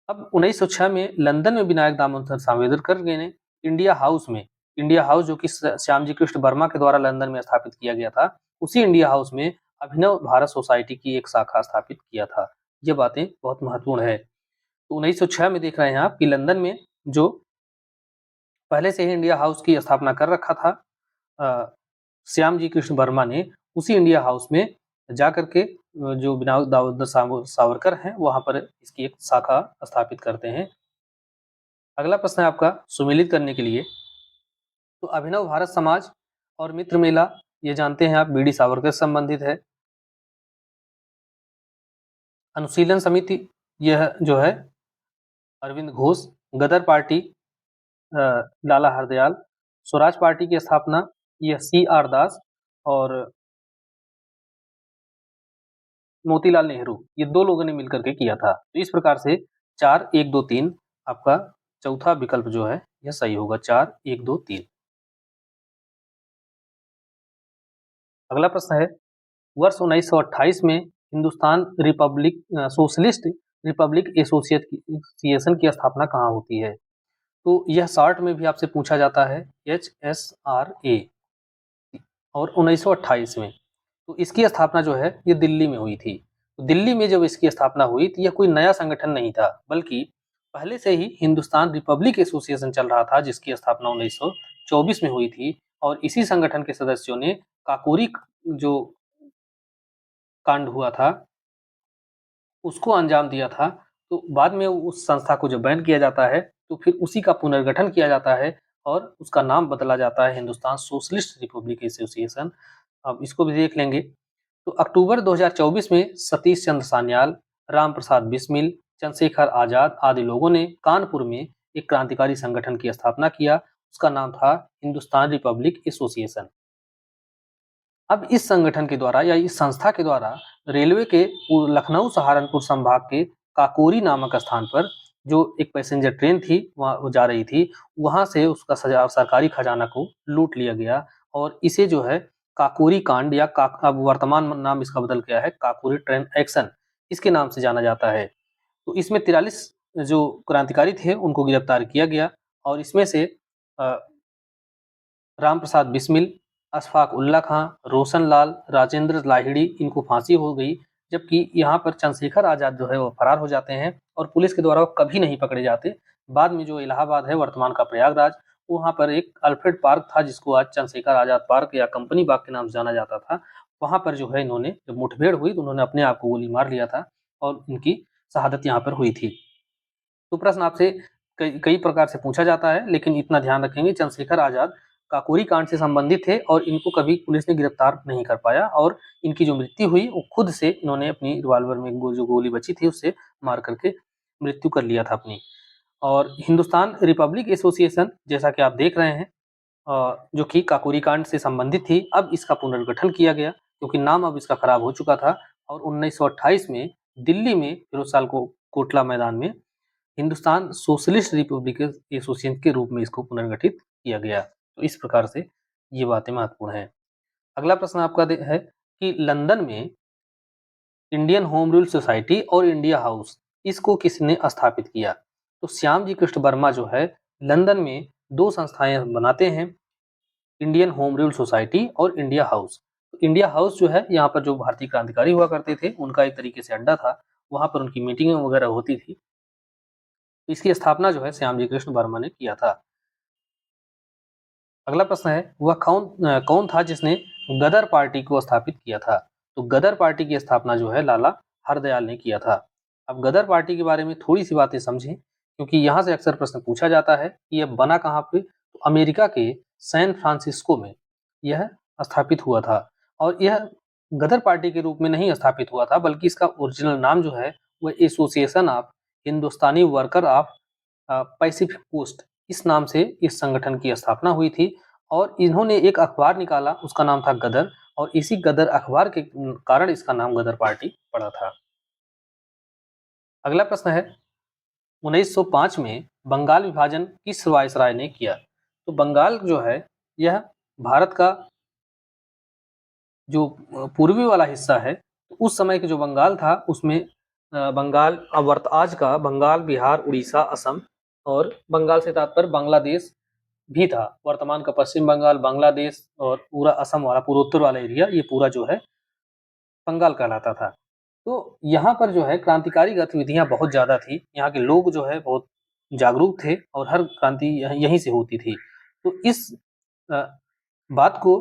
Speaker 1: अब 1906 में लंदन में विनायक दामोदर सावरकर ने इंडिया हाउस जो कि श्यामजी कृष्ण वर्मा के द्वारा लंदन में स्थापित किया गया था, उसी इंडिया हाउस में अभिनव भारत सोसाइटी की एक शाखा स्थापित किया था। ये बातें बहुत महत्वपूर्ण है। तो 1906 में देख रहे हैं आप कि लंदन में जो पहले से ही इंडिया हाउस की स्थापना कर रखा था श्यामजी कृष्ण वर्मा ने, उसी इंडिया हाउस में जाकर के जो विनायक दामोदर सावरकर हैं वहां पर इसकी एक शाखा स्थापित करते हैं। अगला प्रश्न है आपका सुमेलित करने के लिए, तो अभिनव भारत समाज और मित्र मेला ये जानते हैं आप बी.डी. सावरकर से संबंधित है। अनुशीलन समिति यह जो है अरविंद घोष, गदर पार्टी लाला हरदयाल, स्वराज पार्टी की स्थापना यह C.R. दास और मोतीलाल नेहरू, ये दो लोगों ने मिलकर के किया था। तो इस प्रकार से 4 1 2 3 आपका चौथा विकल्प जो है यह सही होगा, 4 1 2 3। अगला प्रश्न है, वर्ष 1928 में हिंदुस्तान सोशलिस्ट रिपब्लिक एसोसिएशन की स्थापना कहाँ होती है? तो यह शॉर्ट में भी आपसे पूछा जाता है, HSRA, और 1928 में। तो इसकी स्थापना जो है ये दिल्ली में हुई थी। तो दिल्ली में जब इसकी स्थापना हुई तो यह कोई नया संगठन नहीं था, बल्कि पहले से ही हिंदुस्तान रिपब्लिक एसोसिएशन चल रहा था, जिसकी स्थापना 1924 में हुई थी। और इसी संगठन के सदस्यों ने काकोरी जो कांड हुआ था उसको अंजाम दिया था। तो बाद में उस संस्था को जब बैन किया जाता है तो फिर उसी का पुनर्गठन किया जाता है और उसका नाम बदला जाता है हिंदुस्तान सोशलिस्ट रिपब्लिक एसोसिएशन। अब इसको भी देख लेंगे। तो अक्टूबर 2024 में सतीश चंद्र सान्याल, राम प्रसाद बिस्मिल, चंद्रशेखर आजाद आदि लोगों ने कानपुर में एक क्रांतिकारी संगठन की स्थापना किया। उसका नाम था हिंदुस्तान रिपब्लिक एसोसिएशन। अब इस संगठन के द्वारा या इस संस्था के द्वारा रेलवे के लखनऊ सहारनपुर संभाग के काकोरी नामक स्थान पर जो एक पैसेंजर ट्रेन थी वहाँ जा रही थी, वहां से उसका सरकारी खजाना को लूट लिया गया और इसे जो है काकोरी कांड या अब वर्तमान नाम इसका बदल गया है काकोरी ट्रेन एक्शन, इसके नाम से जाना जाता है। तो इसमें 43 जो क्रांतिकारी थे उनको गिरफ्तार किया गया और इसमें से राम प्रसाद बिस्मिल, अशफाक उल्ला खां, रोशन लाल, राजेंद्र लाहिड़ी, इनको फांसी हो गई। जबकि यहाँ पर चंद्रशेखर आजाद जो है वो फरार हो जाते हैं और पुलिस के द्वारा वो कभी नहीं पकड़े जाते। बाद में जो इलाहाबाद है वर्तमान का प्रयागराज, वहाँ पर एक अल्फ्रेड पार्क था जिसको आज चंद्रशेखर आजाद पार्क या कंपनी बाग के नाम से जाना जाता था। वहाँ पर जो है इन्होंने जब मुठभेड़ हुई तो उन्होंने अपने आप को गोली मार लिया था और इनकी शहादत यहाँ पर हुई थी। तो प्रश्न आपसे कई प्रकार से पूछा जाता है, लेकिन इतना ध्यान रखेंगे चंद्रशेखर आजाद काकोरी कांड से संबंधित थे और इनको कभी पुलिस ने गिरफ्तार नहीं कर पाया और इनकी जो मृत्यु हुई वो खुद से इन्होंने अपनी रिवॉल्वर में जो गोली बची थी उससे मार करके मृत्यु कर लिया था अपनी। और हिंदुस्तान रिपब्लिक एसोसिएशन जैसा कि आप देख रहे हैं जो कि काकोरी कांड से संबंधित थी, अब इसका पुनर्गठन किया गया क्योंकि नाम अब इसका खराब हो चुका था और 1928 में दिल्ली में फिरोज शाह कोटला मैदान में हिंदुस्तान सोशलिस्ट रिपब्लिक एसोसिएशन के रूप में इसको पुनर्गठित किया गया। तो इस प्रकार से ये बातें महत्वपूर्ण हैं। अगला प्रश्न आपका है कि लंदन में इंडियन होम रूल सोसाइटी और इंडिया हाउस इसको किसने स्थापित किया? तो श्याम जी कृष्ण वर्मा जो है लंदन में 2 संस्थाएं बनाते हैं, इंडियन होम रूल सोसाइटी और इंडिया हाउस। तो इंडिया हाउस जो है यहाँ पर जो भारतीय क्रांतिकारी हुआ करते थे उनका एक तरीके से अड्डा था, वहाँ पर उनकी मीटिंगें वगैरह होती थी। इसकी स्थापना जो है श्याम जी कृष्ण वर्मा ने किया था। अगला प्रश्न है वह कौन था जिसने गदर पार्टी को स्थापित किया था? तो गदर पार्टी की स्थापना जो है लाला हरदयाल ने किया था। अब गदर पार्टी के बारे में थोड़ी सी बातें समझें, क्योंकि यहाँ से अक्सर प्रश्न पूछा जाता है कि यह बना कहाँ पे? तो अमेरिका के सैन फ्रांसिस्को में यह स्थापित हुआ था और यह गदर पार्टी के रूप में नहीं स्थापित हुआ था, बल्कि इसका ओरिजिनल नाम जो है वह association of Hindustani worker of Pacific coast इस नाम से इस संगठन की स्थापना हुई थी और इन्होंने एक अखबार निकाला, उसका नाम था गदर, और इसी गदर अखबार के कारण इसका नाम गदर पार्टी पड़ा था। अगला प्रश्न है 1905 में बंगाल विभाजन किस वायसराय ने किया? तो बंगाल जो है यह भारत का जो पूर्वी वाला हिस्सा है, उस समय के जो बंगाल था उसमें बंगाल आज का बंगाल, बिहार, उड़ीसा, असम और बंगाल से तात्पर्य बांग्लादेश भी था। वर्तमान का पश्चिम बंगाल, बांग्लादेश और पूरा असम वाला पूर्वोत्तर वाला एरिया ये पूरा जो है बंगाल कहलाता था। तो यहाँ पर जो है क्रांतिकारी गतिविधियां बहुत ज़्यादा थी। यहाँ के लोग जो है बहुत जागरूक थे और हर क्रांति यहीं से होती थी। तो इस अ, बात को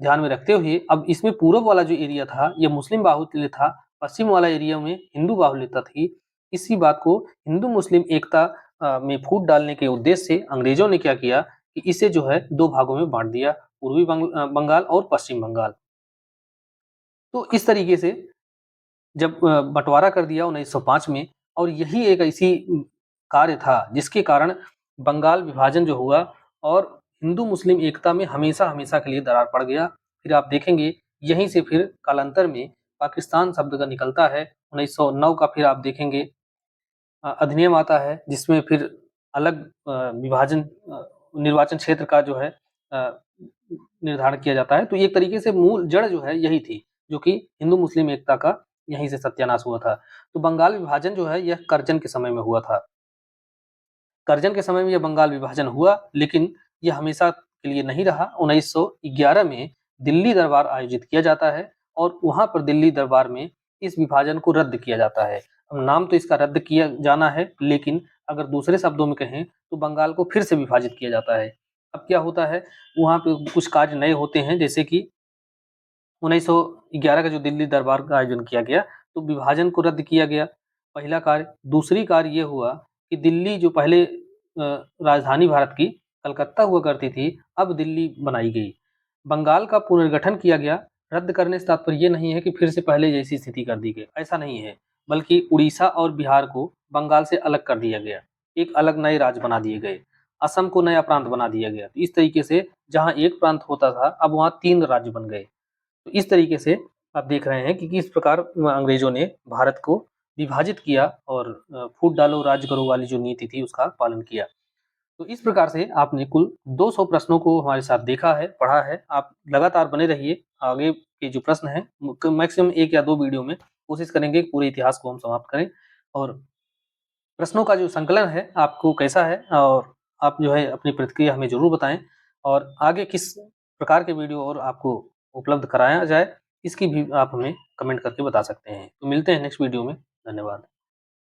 Speaker 1: ध्यान में रखते हुए अब इसमें पूर्व वाला जो एरिया था ये मुस्लिम बाहुल्य था, पश्चिम वाला एरिया में हिंदू बाहुल्यता थी। इसी बात को हिंदू मुस्लिम एकता में फूट डालने के उद्देश्य से अंग्रेजों ने क्या किया कि इसे जो है 2 भागों में बांट दिया, पूर्वी बंगाल और पश्चिम बंगाल। तो इस तरीके से जब बंटवारा कर दिया 1905 में, और यही एक ऐसी कार्य था जिसके कारण बंगाल विभाजन जो हुआ और हिंदू मुस्लिम एकता में हमेशा हमेशा के लिए दरार पड़ गया। फिर आप देखेंगे यहीं से फिर कालांतर में पाकिस्तान शब्द का निकलता है। 1909 का फिर आप देखेंगे अधिनियम आता है जिसमें फिर अलग विभाजन निर्वाचन क्षेत्र का जो है निर्धारण किया जाता है। तो एक तरीके से मूल जड़ जो है यही थी, जो कि हिंदू मुस्लिम एकता का यहीं से सत्यानाश हुआ था। तो बंगाल विभाजन जो है यह कर्जन के समय में हुआ था। कर्जन के समय में यह बंगाल विभाजन हुआ, लेकिन यह हमेशा के लिए नहीं रहा। 1911 में दिल्ली दरबार आयोजित किया जाता है और वहाँ पर दिल्ली दरबार में इस विभाजन को रद्द किया जाता है। अब नाम तो इसका रद्द किया जाना है, लेकिन अगर दूसरे शब्दों में कहें तो बंगाल को फिर से विभाजित किया जाता है। अब क्या होता है, वहाँ पे कुछ कार्य नए होते हैं, जैसे कि 1911 का जो दिल्ली दरबार का आयोजन किया गया, तो विभाजन को रद्द किया गया, पहला कार्य। दूसरी कार्य ये हुआ कि दिल्ली जो पहले राजधानी भारत की कलकत्ता हुआ करती थी, अब दिल्ली बनाई गई। बंगाल का पुनर्गठन किया गया। रद्द करने से तात्पर्य ये नहीं है कि फिर से पहले जैसी स्थिति कर दी गई, ऐसा नहीं है, बल्कि उड़ीसा और बिहार को बंगाल से अलग कर दिया गया, एक अलग नए राज्य बना दिए गए, असम को नया प्रांत बना दिया गया। इस तरीके से जहाँ एक प्रांत होता था, अब वहाँ 3 राज्य बन गए। तो इस तरीके से आप देख रहे हैं कि किस प्रकार अंग्रेजों ने भारत को विभाजित किया और फूट डालो राज करो वाली जो नीति थी उसका पालन किया। तो इस प्रकार से आपने कुल 200 प्रश्नों को हमारे साथ देखा है, पढ़ा है। आप लगातार बने रहिए, आगे के जो प्रश्न हैं मैक्सिमम 1 या 2 वीडियो में कोशिश करेंगे कि पूरे इतिहास को हम समाप्त करें। और प्रश्नों का जो संकलन है आपको कैसा है, और आप जो है अपनी प्रतिक्रिया हमें ज़रूर बताएँ, और आगे किस प्रकार के वीडियो और आपको उपलब्ध कराया जाए, इसकी भी आप हमें कमेंट करके बता सकते हैं। तो मिलते हैं नेक्स्ट वीडियो में। धन्यवाद।